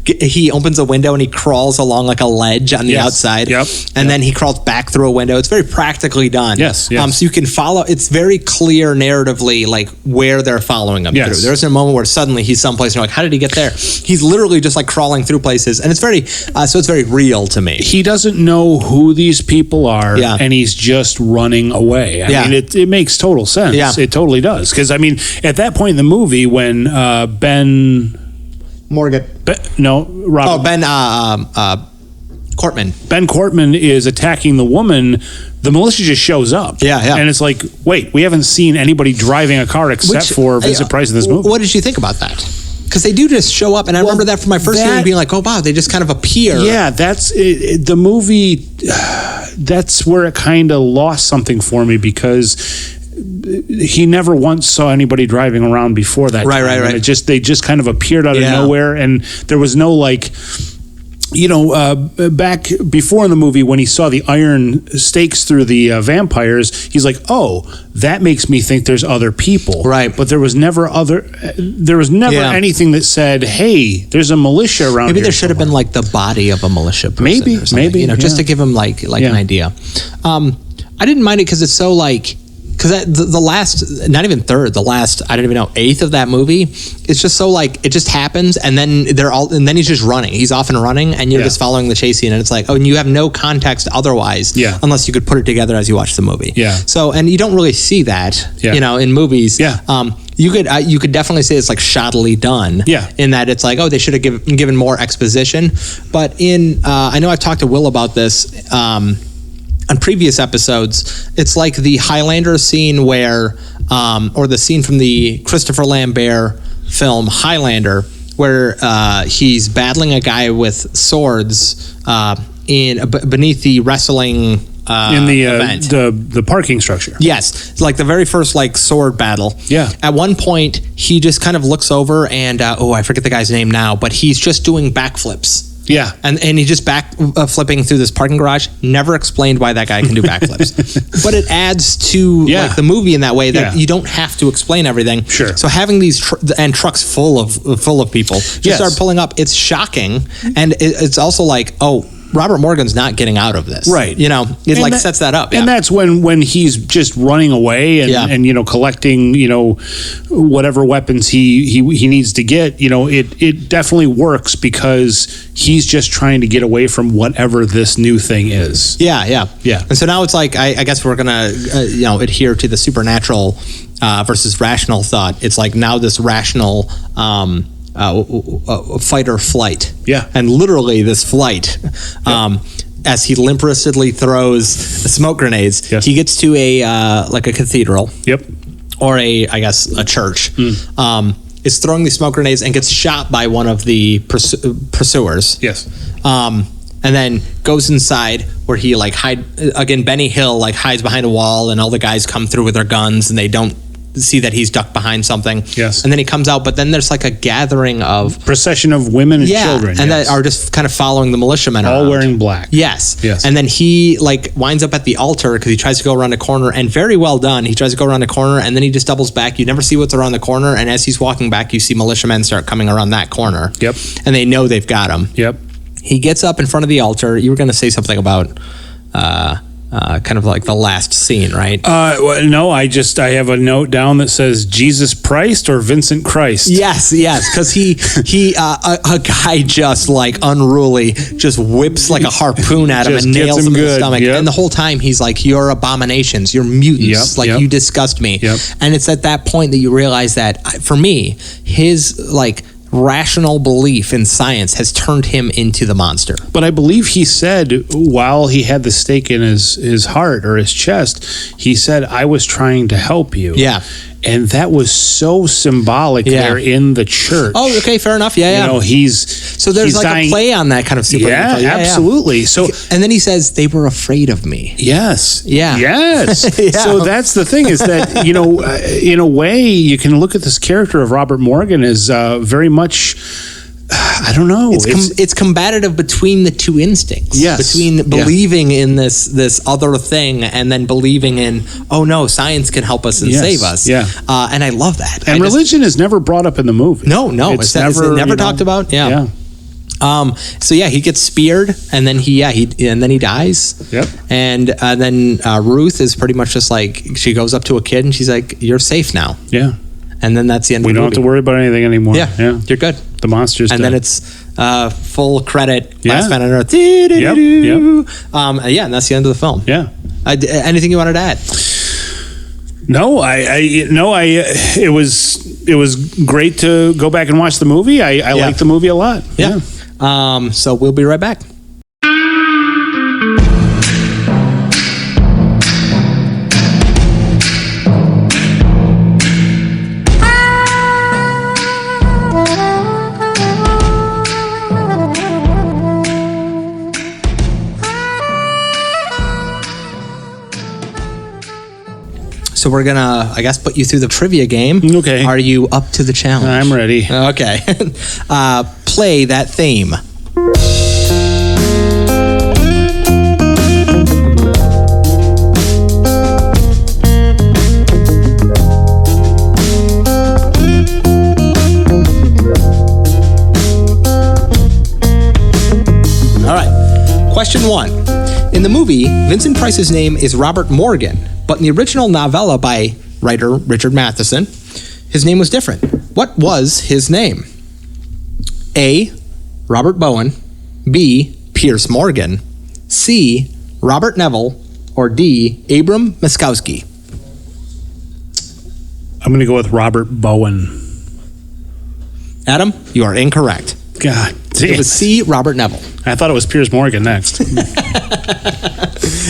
he opens a window and he crawls along like a ledge on the outside. Yep. And then he crawls back through a window. It's very practically done. Yes. So you can follow. It's very clear narratively, like where they're following him through. There's a moment where suddenly he's someplace, and you're like, how did he get there? He's literally just like crawling through places, and it's very. So it's very real to me. He doesn't know who these people are, and he's just running away. I mean, it makes total sense. Yeah. It totally does. Because, I mean, at that point in the movie, when Ben Cortman. Ben Cortman is attacking the woman. The militia just shows up. Yeah. And it's like, wait, we haven't seen anybody driving a car except for Vincent Price in this movie. What did you think about that? Because they do just show up, and I remember that from my first viewing being like, oh wow, they just kind of appear. Yeah, that's the movie. That's where it kind of lost something for me, because he never once saw anybody driving around before that. Right. And they just kind of appeared out of nowhere, and there was no like. Back before in the movie, when he saw the iron stakes through the vampires, he's like, oh, that makes me think there's other people. Right. But there was never anything that said, hey, there's a militia around here. Maybe there should have been like the body of a militia person. Maybe. Just to give him like an idea. I didn't mind it because it's so like, because the last, not even third, the last, I don't even know, eighth of that movie, it's just so like, it just happens, and then then he's just running. He's off and running, and you're just following the chase scene, and it's like, oh, and you have no context otherwise, unless you could put it together as you watch the movie. Yeah. So, and you don't really see that, in movies. Yeah. You could definitely say it's like shoddily done. Yeah. In that it's like, oh, they should have given more exposition. But I know I've talked to Will about this on previous episodes. It's like the Highlander scene where, or the scene from the Christopher Lambert film Highlander, where he's battling a guy with swords beneath the wrestling. In the parking structure. Yes. It's like the very first like sword battle. Yeah. At one point, he just kind of looks over and, I forget the guy's name now, but he's just doing backflips. Yeah. And he's just flipping through this parking garage. Never explained why that guy can do backflips. But it adds to like the movie in that way that you don't have to explain everything. Sure. So having these trucks full of people just start pulling up, it's shocking. And it's also like, oh, Robert Morgan's not getting out of this. Right. It sets that up. Yeah. And that's when he's just running away and collecting, whatever weapons he needs to get, it definitely works because he's just trying to get away from whatever this new thing is. Yeah. And so now it's like, I guess we're going to, adhere to the supernatural versus rational thought. It's like now this rational, fight or flight. Yeah. And literally this flight, as he limp-wristedly throws smoke grenades, he gets to a cathedral. Yep. Or a church. Is throwing these smoke grenades and gets shot by one of the pursuers. Yes. And then goes inside where he Benny Hill hides behind a wall, and all the guys come through with their guns and they don't see that he's ducked behind something. Yes. And then he comes out, but then there's like a gathering of procession of women and children. And that are just kind of following the militiamen all wearing black. Yes. And then he winds up at the altar because he tries to go around a corner, and very well done. He tries to go around a corner and then he just doubles back. You never see what's around the corner, and as he's walking back, you see militiamen start coming around that corner. Yep. And they know they've got him. Yep. He gets up in front of the altar. You were going to say something about kind of like the last scene, right? No, I have a note down that says Jesus Price or Vincent Christ. Yes, because a guy just like unruly just whips like a harpoon at him and nails him in the stomach. Yep. And the whole time he's like, "You're abominations, you're mutants, you disgust me." Yep. And it's at that point that you realize that for me, his rational belief in science has turned him into the monster. But I believe he said, while he had the stake in his heart or his chest, he said, "I was trying to help you." Yeah. And that was so symbolic there in the church. Oh, okay, fair enough. Yeah. So there's a play on that kind of supernatural. Yeah, absolutely. So, and then he says, "They were afraid of me." Yes. Yeah. Yes. So that's the thing, is that, in a way, you can look at this character of Robert Morgan as very much, I don't know. It's combative between the two instincts. Yes. Between believing in this other thing and then believing in, oh no, science can help us and save us. Yeah. And I love that. And religion is never brought up in the movie. No. It's never talked about. Yeah. So he gets speared, and then he dies. Yep. And then Ruth is pretty much just like, she goes up to a kid and she's like, "You're safe now." Yeah. And then that's the end of the movie. We don't have to worry about anything anymore. Yeah. You're good. The monster's and dead. then it's full credit. Last Man on Earth. Yep. And that's the end of the film. Yeah. Anything you wanted to add? No, it was great to go back and watch the movie. I like the movie a lot. Yeah. So we'll be right back. So we're going to, I guess, put you through the trivia game. Okay. Are you up to the challenge? I'm ready. Okay. Play that theme. All right. Question 1. In the movie, Vincent Price's name is Robert Morgan, but in the original novella by writer Richard Matheson, his name was different. What was his name? A. Robert Bowen, B. Pierce Morgan, C. Robert Neville, or D. Abram Muskowski? I'm going to go with Robert Bowen. Adam, you are incorrect. God damn. It was C. Robert Neville. I thought it was Piers Morgan next.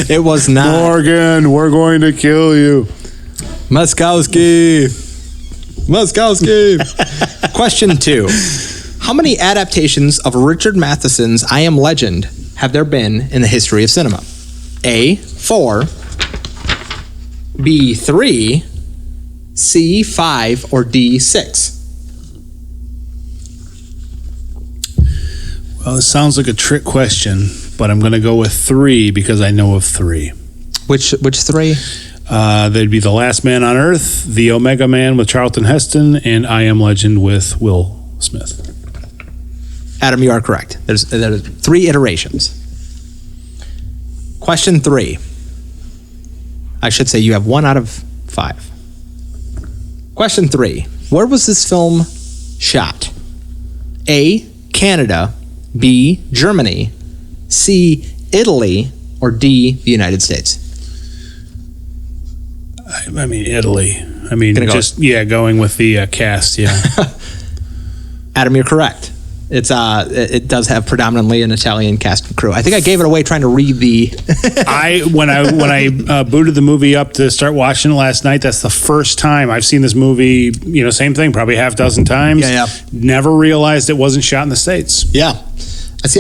It was not. Morgan, we're going to kill you. Muskowski. Question 2. How many adaptations of Richard Matheson's I Am Legend have there been in the history of cinema? A. 4, B. 3, C. 5, or D. 6? Well, it sounds like a trick question, but I'm going to go with 3 because I know of 3. Which 3? They'd be The Last Man on Earth, The Omega Man with Charlton Heston, and I Am Legend with Will Smith. Adam, you are correct. There's 3 iterations. Question 3. I should say you have 1 out of 5. Question 3. Where was this film shot? A. Canada, B. Germany, C. Italy, or D. the United States? I mean, Italy. I mean, going with the cast, yeah. Adam, you're correct. It does have predominantly an Italian cast and crew. I think I gave it away trying to read the. When I booted the movie up to start watching it last night, that's the first time I've seen this movie. Same thing, probably half dozen times. Yeah. Never realized it wasn't shot in the States. Yeah.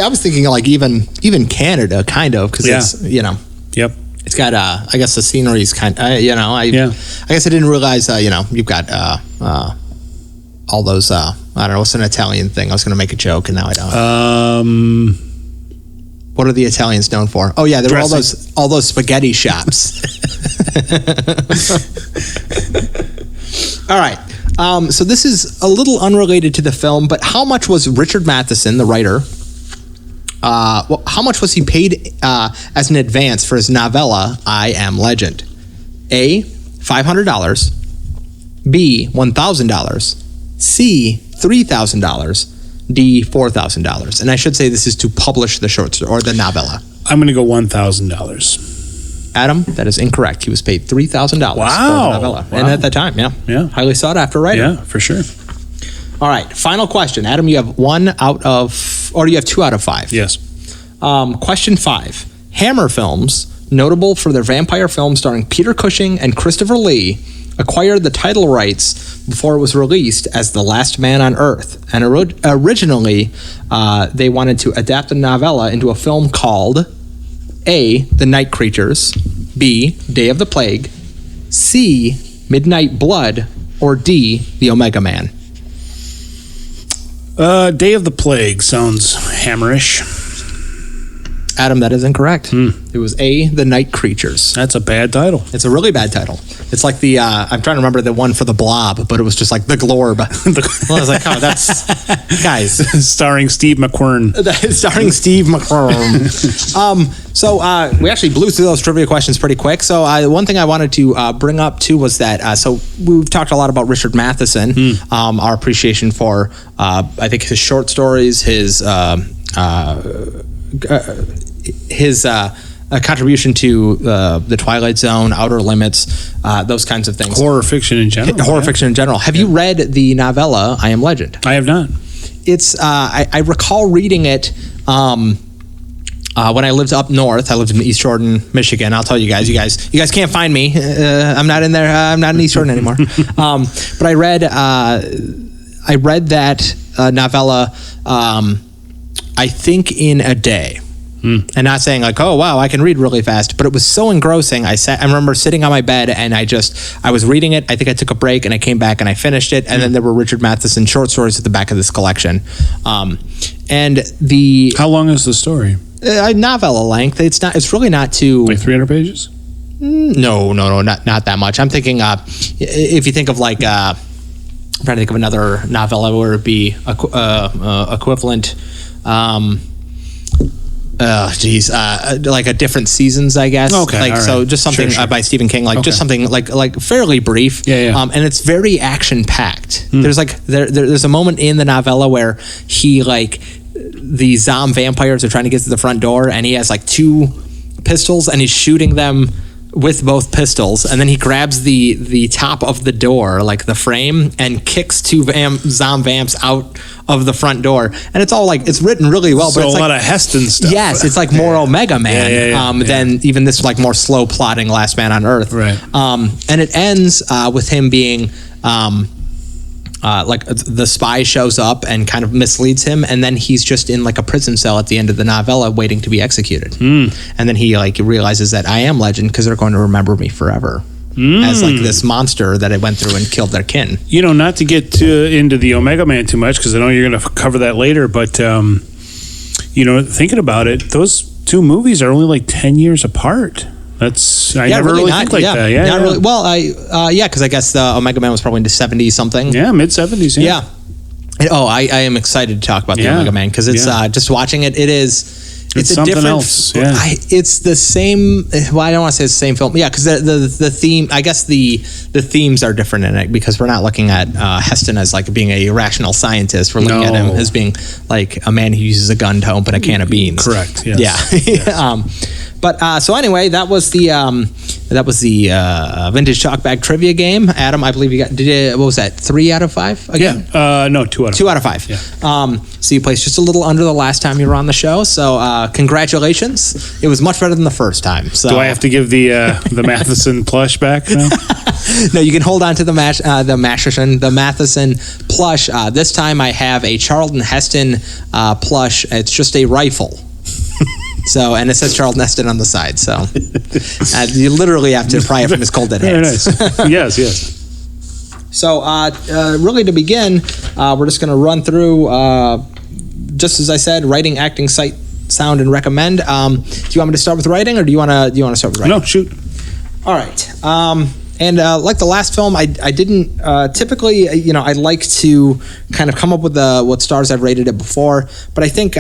I was thinking like even Canada, kind of, because it's Yep. It's got I guess the scenery's kind. I guess I didn't realize you've got all those. I don't know, what's an Italian thing? I was going to make a joke and now I don't. What are the Italians known for? Oh yeah, there were all those spaghetti shops. All right. So this is a little unrelated to the film, but how much was Richard Matheson, the writer, how much was he paid as an advance for his novella, I Am Legend? A, $500, B, $1,000, C, $3,000, D, $4,000. And I should say this is to publish the short story or the novella. I'm going to go $1,000. Adam, that is incorrect. He was paid $3,000 for the novella. Wow. And at that time, yeah. Highly sought after writer. Yeah, for sure. All right, final question. Adam, you have 2 out of 5? Yes. Question 5. Hammer Films, notable for their vampire film starring Peter Cushing and Christopher Lee, acquired the title rights before it was released as The Last Man on Earth. And originally, they wanted to adapt the novella into a film called A, The Night Creatures, B, Day of the Plague, C, Midnight Blood, or D, The Omega Man. Day of the Plague sounds hammerish. Adam, that is incorrect. It was A, The Night Creatures. That's a bad title. It's a really bad title. It's like the, I'm trying to remember the one for the Blob, but it was just like the Glorb. Well, I was like, oh, that's, guys. Starring Steve McQuern. Starring Steve McQuern. So we actually blew through those trivia questions pretty quick. So one thing I wanted to bring up too was that, so we've talked a lot about Richard Matheson, our appreciation for, I think his short stories, his contribution to the Twilight Zone, Outer Limits, those kinds of things. Horror fiction in general. Fiction in general. Have you read the novella I Am Legend? I have not. It's I recall reading it when I lived up north. I lived in East Jordan, Michigan. I'll tell you guys. You guys can't find me. I'm not in there. I'm not in East Jordan anymore. But I read that novella. I think in a day. And not saying like, oh wow, I can read really fast, but it was so engrossing. I remember sitting on my bed and I was reading it. I think I took a break and I came back and I finished it. And then there were Richard Matheson short stories at the back of this collection. And how long is the story? Novella length. It's really not too like 300 pages. No, not that much. I'm thinking if you think of like I'm trying to think of another novella where it would be equivalent. geez, like a different seasons, I guess. Okay, like all so, right. just something Sure. by Stephen King, like just something like fairly brief. Yeah. And it's very action packed. There's like there's a moment in the novella where he like the zombie vampires are trying to get to the front door, and he has like 2 pistols, and he's shooting them with both pistols, and then he grabs the top of the door, like the frame, and kicks 2 zombie vamps out of the front door. And it's all like, it's written really well. So but it's a like, lot of Heston stuff. Yes, it's like more Omega Man than even this like more slow plotting Last Man on Earth. Right. And it ends with him being like the spy shows up and kind of misleads him, and then he's just in like a prison cell at the end of the novella waiting to be executed. And then he like realizes that I am legend because they're going to remember me forever as like this monster that I went through and killed their kin. You know, not to get into the Omega Man too much, because I know you're going to cover that later, but you know, thinking about it, those 2 movies are only like 10 years apart. I never really think like that. Yeah, not really. Well, because I guess the Omega Man was probably into 70 something. Yeah, mid 70s. Yeah. And, I am excited to talk about the Omega Man because it's just watching it. It's a something different. Else. Yeah. It's the same. Well, I don't want to say it's the same film. Yeah, because the theme. I guess the themes are different in it because we're not looking at Heston as like being a rational scientist. We're looking at him as being like a man who uses a gun to open a can of beans. Correct. Yes. Yeah. But so anyway, that was the vintage chalk bag trivia game. Adam, I believe you got what was that? 3 out of 5 again? Yeah. No, 2 out of 5. 2 out of 5. Yeah. So you placed just a little under the last time you were on the show. So congratulations. It was much better than the first time. So do I have to give the Matheson plush back now? No, you can hold on to the Matheson plush. This time I have a Charlton Heston plush. It's just a rifle. So, and it says Charlton Heston on the side. So, you literally have to pry it from his cold dead hands. Very nice. Yes. So, really to begin, we're just going to run through, just as I said, writing, acting, sight, sound, and recommend. Do you want me to start with writing, or do you want to start with writing? No, shoot. All right. And like the last film, I didn't typically, I like to kind of come up with what stars I've rated it before, but I think.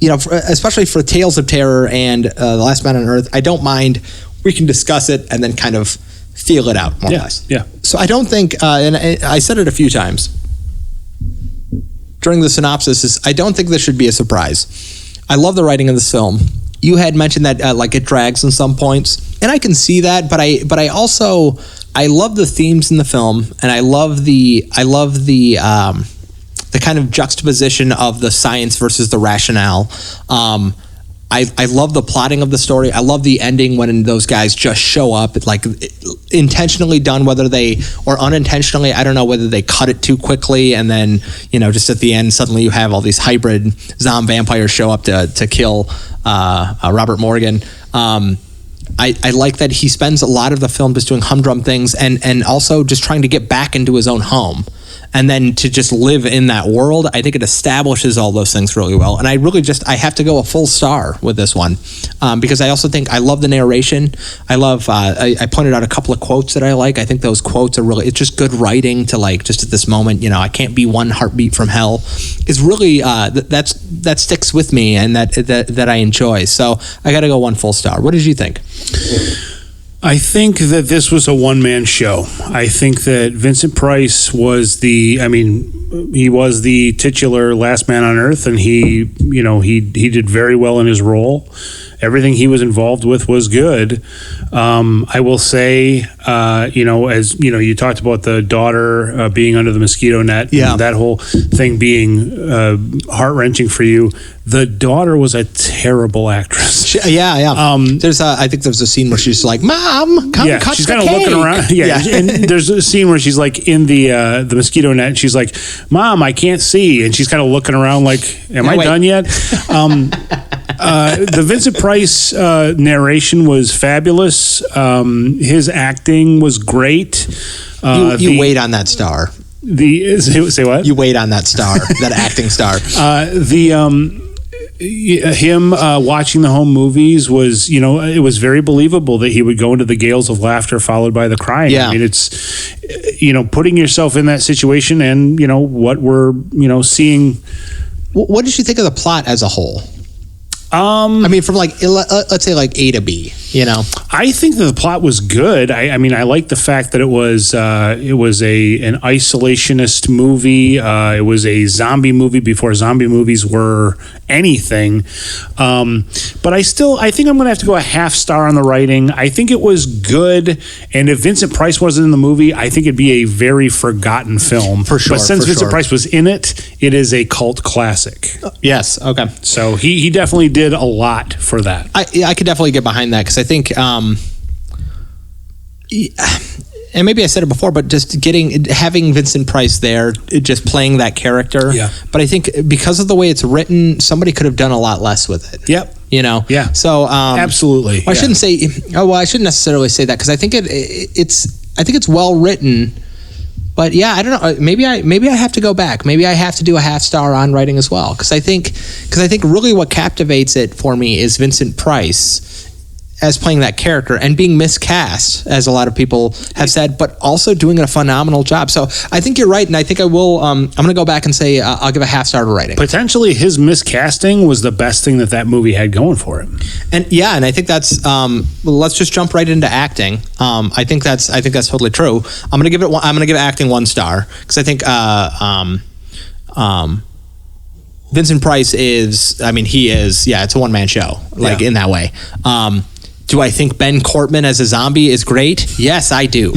Especially for Tales of Terror and The Last Man on Earth, I don't mind. We can discuss it and then kind of feel it out more or less. Yeah. So I don't think, and I said it a few times during the synopsis, I don't think this should be a surprise. I love the writing of this film. You had mentioned that like it drags in some points, and I can see that. But I also love the themes in the film, and I love the kind of juxtaposition of the science versus the rationale. I love the plotting of the story. I love the ending when those guys just show up, like intentionally done, whether they or unintentionally. I don't know whether they cut it too quickly, and then just at the end suddenly you have all these hybrid zombie vampires show up to kill Robert Morgan. I like that he spends a lot of the film just doing humdrum things and also just trying to get back into his own home. And then to just live in that world, I think it establishes all those things really well. And I have to go a full star with this one because I also think I love the narration. I love, I pointed out a couple of quotes that I like. I think those quotes are really, it's just good writing to like, just at this moment, I can't be one heartbeat from hell is really, that sticks with me and that I enjoy. So I got to go 1 full star. What did you think? I think that this was a one-man show. I think that Vincent Price was he was the titular Last Man on Earth, and he did very well in his role. Everything he was involved with was good. I will say, as you talked about the daughter being under the mosquito net, and that whole thing being heart-wrenching for you. The daughter was a terrible actress. I think there's a scene where she's like, "Mom, come cut she's the kind of cake." looking around. And there's a scene where she's like in the mosquito net. And she's like, "Mom, I can't see," and she's kind of looking around like, "Am I done yet?" The Vincent Price narration was fabulous. His acting was great. You wait on that star. Say what? You wait on that star, that acting star. Him watching the home movies was, it was very believable that he would go into the gales of laughter followed by the crying. Yeah. I mean, it's, putting yourself in that situation and, what we're, seeing. What did you think of the plot as a whole? I mean, from like let's say like A to B. You know, I think that the plot was good. I mean, I like the fact that it was an isolationist movie. It was a zombie movie before zombie movies were anything. But I think I'm going to have to go a half star on the writing. I think it was good, and if Vincent Price wasn't in the movie, I think it'd be a very forgotten film. For sure. But since Vincent Price was in it, it is a cult classic. Yes. Okay. So he definitely did a lot for that. I could definitely get behind that because I think, and maybe I said it before, but just having Vincent Price there, just playing that character. Yeah. But I think because of the way it's written, somebody could have done a lot less with it. Yep. You know. Yeah. So absolutely. I shouldn't say. Oh well, I shouldn't necessarily say that because I think it's well written. But yeah, I don't know. Maybe I have to go back. Maybe I have to do a half star on writing as well because I think really what captivates it for me is Vincent Price as playing that character and being miscast, as a lot of people have said, but also doing a phenomenal job. So I think you're right, and I think I will. I'm going to go back and say I'll give a half star to writing. Potentially, his miscasting was the best thing that movie had going for it. And yeah, and I think that's. Let's just jump right into acting. I think that's totally true. I'm going to give acting 1 star because I think. Vincent Price is. I mean, he is. Yeah, it's a one-man show, in that way. Do I think Ben Cortman as a zombie is great? Yes, I do.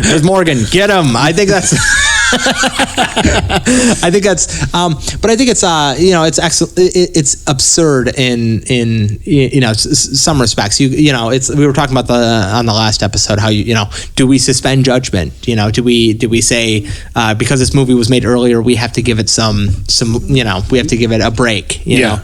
There's Morgan. Get him. I think that's. But I think it's it's excellent. It's absurd in some respects. We were talking about on the last episode how do we suspend judgment? Do we say because this movie was made earlier we have to give it we have to give it a break? Yeah.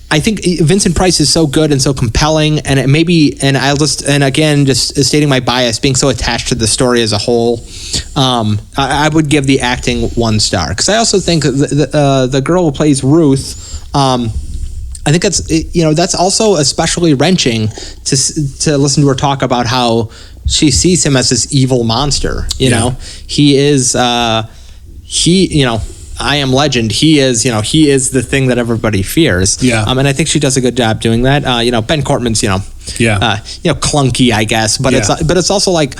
I think Vincent Price is so good and so compelling, and again, just stating my bias, being so attached to the story as a whole, I would give the acting 1 star because I also think the girl who plays Ruth, I think that's also especially wrenching to listen to her talk about how she sees him as this evil monster. He is I Am Legend. He is the thing that everybody fears. Yeah. And I think she does a good job doing that. Ben Cortman's, clunky, I guess, but it's also like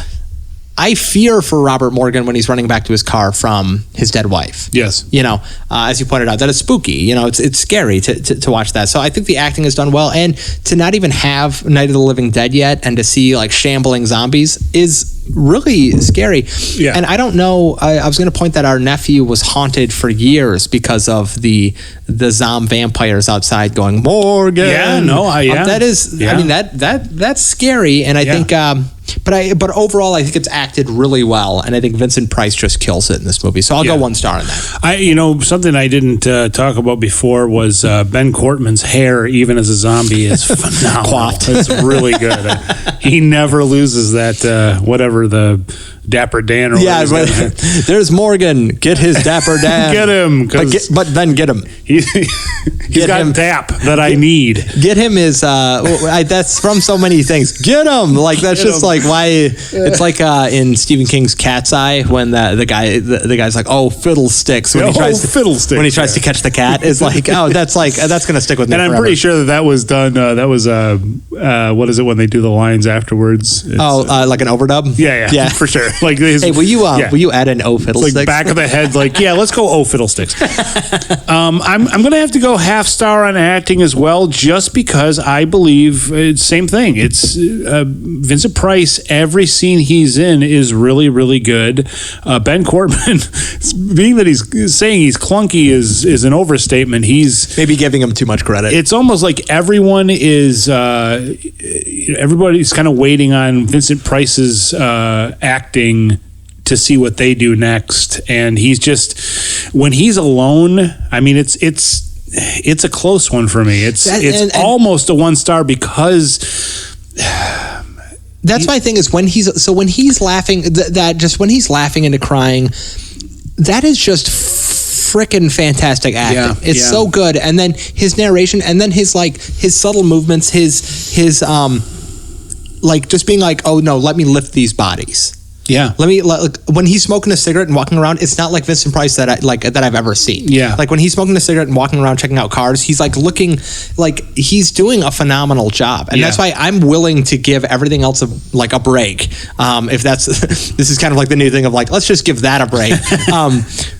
I fear for Robert Morgan when he's running back to his car from his dead wife. Yes. As you pointed out, that is spooky. It's scary to watch that. So I think the acting is done well, and to not even have Night of the Living Dead yet, and to see like shambling zombies is really scary. Yeah. And I don't know. I was going to point that our nephew was haunted for years because of the zombie vampires outside going Morgan. Yeah. No. That is. Yeah. I mean that's scary, and I think. But overall, I think it's acted really well, and I think Vincent Price just kills it in this movie. So I'll go 1 star on that. Something I didn't talk about before was Ben Cortman's hair, even as a zombie, is phenomenal. It's really good. He never loses that whatever the Dapper Dan or whatever. There's Morgan. Get his Dapper Dan. Get him. But then get him. He's got him, Dap that I need. Get him is that's from so many things. Get him. Like that's just like why it's like in Stephen King's Cat's Eye when the guy's like, oh, fiddlesticks when he tries to catch the cat is like, oh, that's gonna stick with me. And I'm pretty sure that was done. That was what is it when they do the lines afterwards? Like an overdub. Yeah, for sure. Like, hey, will you add an "oh fiddlesticks"? Like back of the head, like let's go "oh fiddlesticks." I'm gonna have to go half star on acting as well, just because I believe it's same thing. It's Vincent Price. Every scene he's in is really, really good. Ben Cortman, being that he's saying he's clunky is an overstatement. He's maybe giving him too much credit. It's almost like everybody's kind of waiting on Vincent Price's acting to see what they do next, and he's just when he's alone. I mean, it's a close one for me. It's almost a 1 star because that's my thing is when he's laughing when he's laughing into crying, that is just freaking fantastic acting. It's so good, and then his narration, and then his subtle movements, his like just being like, oh no, let me lift these bodies. Yeah. When he's smoking a cigarette and walking around, it's not like Vincent Price that I've ever seen. Yeah. Like when he's smoking a cigarette and walking around checking out cars, he's like looking like he's doing a phenomenal job. And that's why I'm willing to give everything else a break. If that's, this is kind of like the new thing of like, let's just give that a break.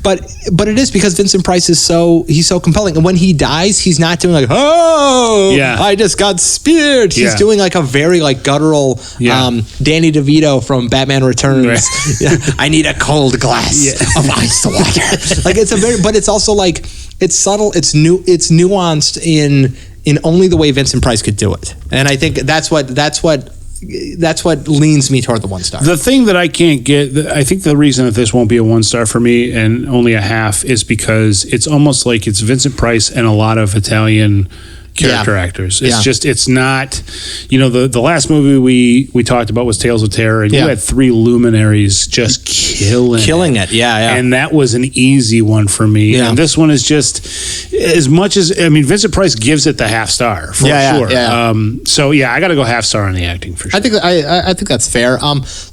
But it is because Vincent Price is he's so compelling. And when he dies, he's not doing like, I just got speared. He's doing like a very like guttural, Danny DeVito from Batman Returns. Right. I need a cold glass of ice water. Like but it's also like, it's subtle, it's nuanced in only the way Vincent Price could do it. And I think that's what leans me toward the 1 star. The thing that I can't get, I think the reason that this won't be a 1 star for me and only a half is because it's almost like it's Vincent Price and a lot of Italian character actors. It's just, it's not, the last movie we talked about was Tales of Terror, and you had 3 luminaries just killing it. And that was an easy one for me. And this one is just, as much as, Vincent Price gives it the half star for sure. So I got to go half star on the acting for sure. I think that's fair.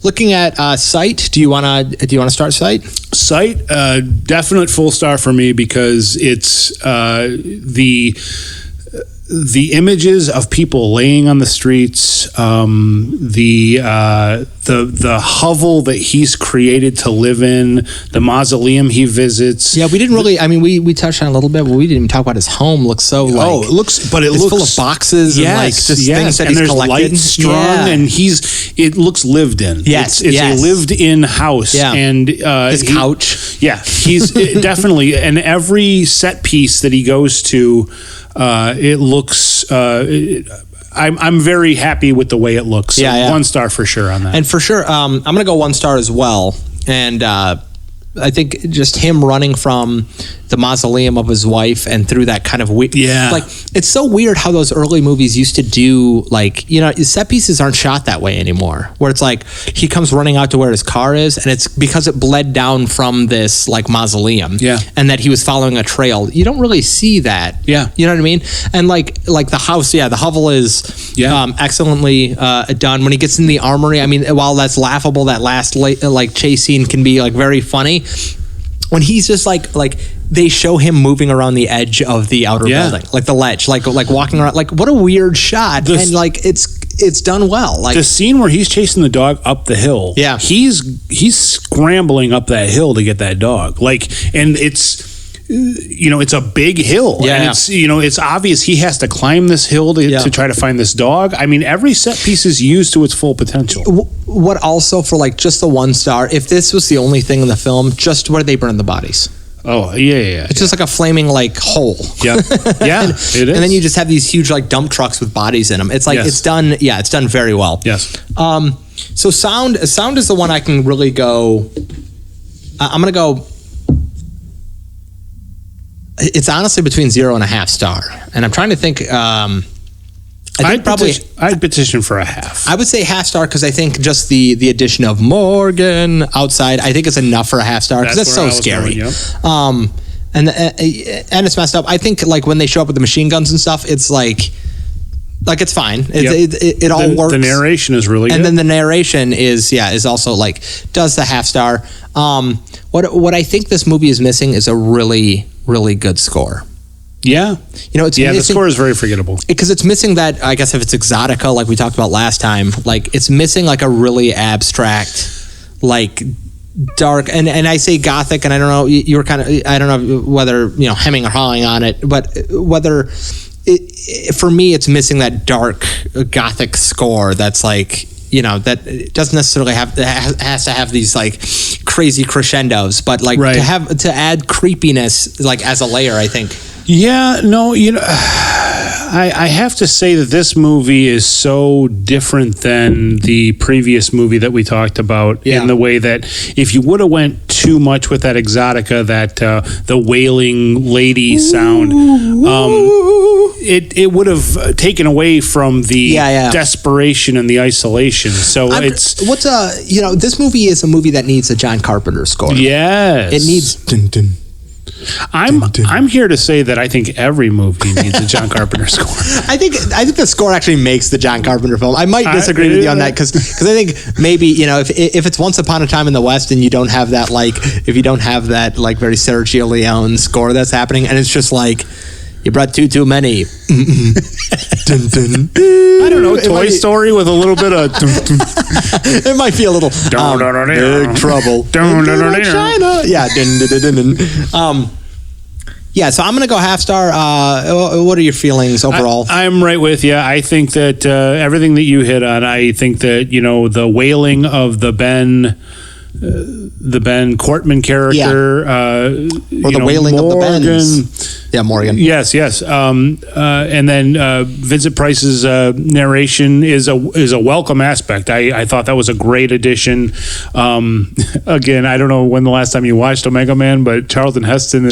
Looking at Sight, do you want to start Sight? Sight, definite full star for me because it's the images of people laying on the streets, the hovel that he's created to live in, the mausoleum he visits. Yeah, we didn't really. We touched on it a little bit, but we didn't even talk about his home. Looks so like it looks full of boxes and like just things that and he's there's collected. Lights strung, and it looks lived in. Yes, it's a lived in house, and his couch. Yeah, he's definitely, and every set piece that he goes to. It looks. I'm very happy with the way it looks. So 1 star for sure on that. And for sure, I'm gonna go 1 star as well. And I think just him running from the mausoleum of his wife and through that kind of weird, like it's so weird how those early movies used to do, like, set pieces aren't shot that way anymore, where it's like he comes running out to where his car is, and it's because it bled down from this like mausoleum, and that he was following a trail. You don't really see that, you know what I mean? And like the house, the hovel is excellently done. When he gets in the armory, while that's laughable, that last chase scene can be like very funny. When he's just like they show him moving around the edge of the outer building, like the ledge, like walking around, like what a weird shot. And like it's done well. Like the scene where he's chasing the dog up the hill. Yeah, he's scrambling up that hill to get that dog. Like, and it's. It's a big hill. And it's obvious he has to climb this hill to try to find this dog. Every set piece is used to its full potential. What also for like just the 1 star, if this was the only thing in the film, just where they burn the bodies. Oh, yeah. It's just like a flaming like hole. Yeah. Yeah, it is. And then you just have these huge like dump trucks with bodies in them. It's like it's done very well. Yes. So sound is the one I can really go. I'm gonna go. It's honestly between 0 and a half star, and I'm trying to think. I'd petition for a half. I would say half star because I think just the addition of Morgan outside, I think it's enough for a half star because that's so scary. And it's messed up. I think like when they show up with the machine guns and stuff, it's like it's fine. It all works. The narration is really good. And then the narration is also like does the half star. What I think this movie is missing is a really, really good score. Yeah. It's missing, the score is very forgettable. Because it's missing that, I guess if it's exotica, like we talked about last time, like it's missing like a really abstract, like dark, and I say gothic, and I don't know, you were kind of, I don't know whether, hemming or hawing on it, but whether, for me, it's missing that dark gothic score that's like, that doesn't necessarily has to have these like crazy crescendos, but like to add creepiness like as a layer, I think. Yeah, no, I have to say that this movie is so different than the previous movie that we talked about in the way that if you would have went too much with that exotica, that the wailing lady sound, it would have taken away from the desperation and the isolation. So this movie is a movie that needs a John Carpenter score. Yes. It needs dun, dun, I'm here to say that I think every movie needs a John Carpenter score. I think the score actually makes the John Carpenter film. I might disagree with you on that because I think maybe if it's Once Upon a Time in the West and you don't have that if you don't have that very Sergio Leone score that's happening and it's just you brought too many. Dun, dun. I don't know, Toy Story with a little bit of... It might be a little... Big trouble. China. Yeah. Yeah, so I'm going to go half star. What are your feelings overall? I'm right with you. I think that everything that you hit on, I think that, the wailing of the Ben Cortman character, or the wailing of the Bens. Yeah, Morgan. Yes. And then Vincent Price's narration is a welcome aspect. I thought that was a great addition. Again, I don't know when the last time you watched Omega Man, but Charlton Heston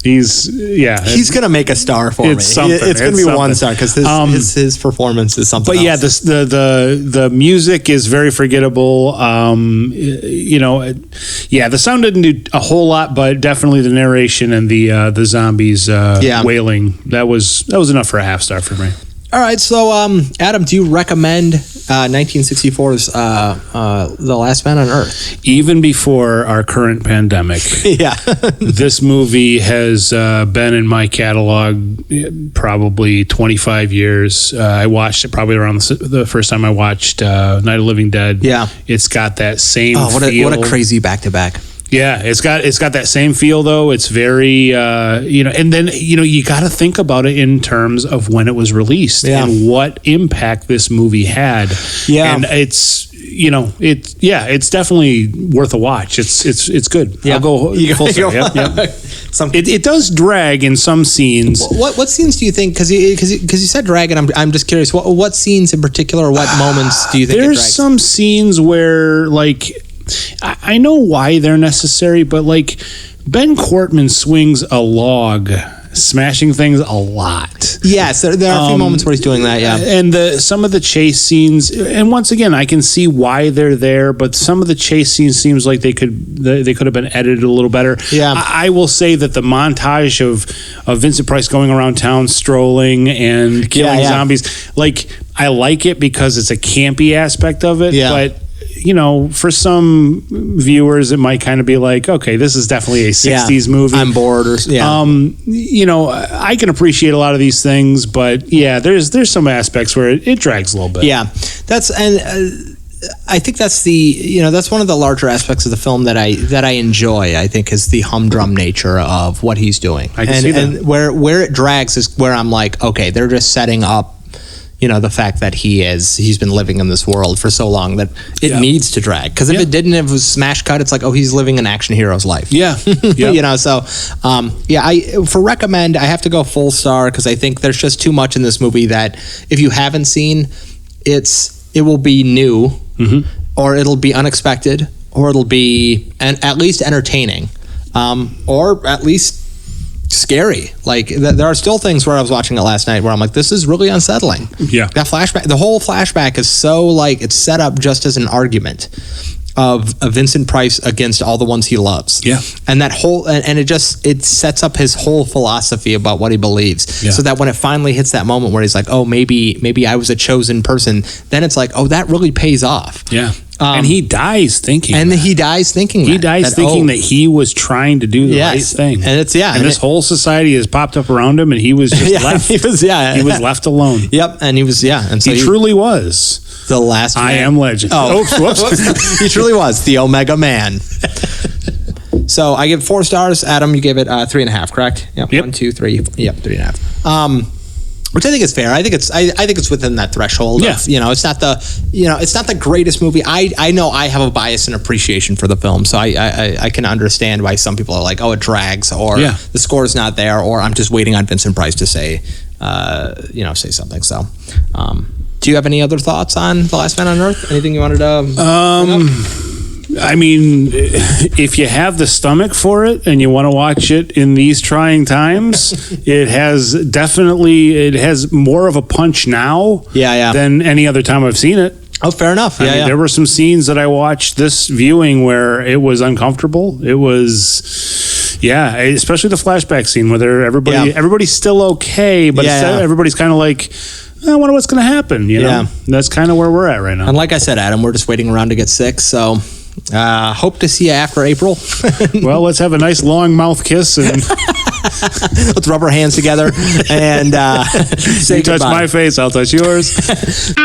he's gonna make a star for me. It's gonna be 1 star because his performance is something. But else. the music is very forgettable. The sound didn't do a whole lot, but definitely the narration and the zombies wailing that was enough for a half star for me. All right, so Adam, do you recommend 1964's The Last Man on Earth? Even before our current pandemic, this movie has been in my catalog probably 25 years. I watched it probably around the first time I watched Night of the Living Dead. Yeah, it's got that same feel. What a crazy back-to-back. Yeah, it's got that same feel though. It's very and then you got to think about it in terms of when it was released and what impact this movie had. Yeah, and it's it's definitely worth a watch. It's good. Yeah. I'll go full star. Yep. It does drag in some scenes. What scenes do you think? Because you said drag, and I'm just curious. What scenes in particular, or what moments do you think? There's some scenes where I know why they're necessary, but Ben Cortman swings a log, smashing things a lot. Yes, there are a few moments where he's doing that. Yeah, and some of the chase scenes, and once again, I can see why they're there, but some of the chase scenes seems like they could have been edited a little better. Yeah, I will say that the montage of Vincent Price going around town strolling and killing zombies, I like it because it's a campy aspect of it. Yeah, but. For some viewers, it might kind of be okay, this is definitely a 60s movie. I'm bored. I can appreciate a lot of these things, but there's some aspects where it drags a little bit. Yeah, I think that's that's one of the larger aspects of the film that I enjoy. I think is the humdrum nature of what he's doing. I can see that. And where it drags is where I'm okay, they're just setting up. The fact that he's been living in this world for so long that it needs to drag. Because if it didn't, if it was smash cut, it's he's living an action hero's life. Yeah. For recommend, I have to go full star because I think there's just too much in this movie that if you haven't seen, it will be new, or it'll be unexpected, or it'll be at least entertaining, or at least scary. There are still things where I was watching it last night where I'm this is really unsettling. Yeah, that flashback, the whole flashback is so it's set up just as an argument of Vincent Price against all the ones he loves. Yeah, and that whole and it sets up his whole philosophy about what he believes. Yeah. So that when it finally hits that moment where he's oh, maybe I was a chosen person, then it's oh, that really pays off. Yeah. And he dies thinking. And he dies thinking. That he was trying to do the right thing. And it's And this whole society has popped up around him, and he was just left. He was left alone. Yep. And he was and so he truly was the last. I am legend. Oh, whoops. He truly was the Omega Man. So I give 4 stars. Adam, you gave it 3.5, correct? Yep. 1, 2, 3. Yep, 3.5. Which I think is fair. I think it's within that threshold. Yeah. Of, it's not the greatest movie. I know I have a bias and appreciation for the film, so I can understand why some people are oh, it drags, or the score is not there, or I'm just waiting on Vincent Price to say something. So, do you have any other thoughts on The Last Man on Earth? Anything you wanted to bring up? I mean, if you have the stomach for it and you want to watch it in these trying times, it has more of a punch now than any other time I've seen it. Oh, fair enough. There were some scenes that I watched this viewing where it was uncomfortable. It was Yeah, especially the flashback scene where everybody's still okay, but everybody's kind of like, I wonder what's going to happen. You know, that's kind of where we're at right now. And like I said, Adam, we're just waiting around to get sick. So hope to see you after April. Well, let's have a nice long mouth kiss and let's rub our hands together and say you touch my face, I'll touch yours.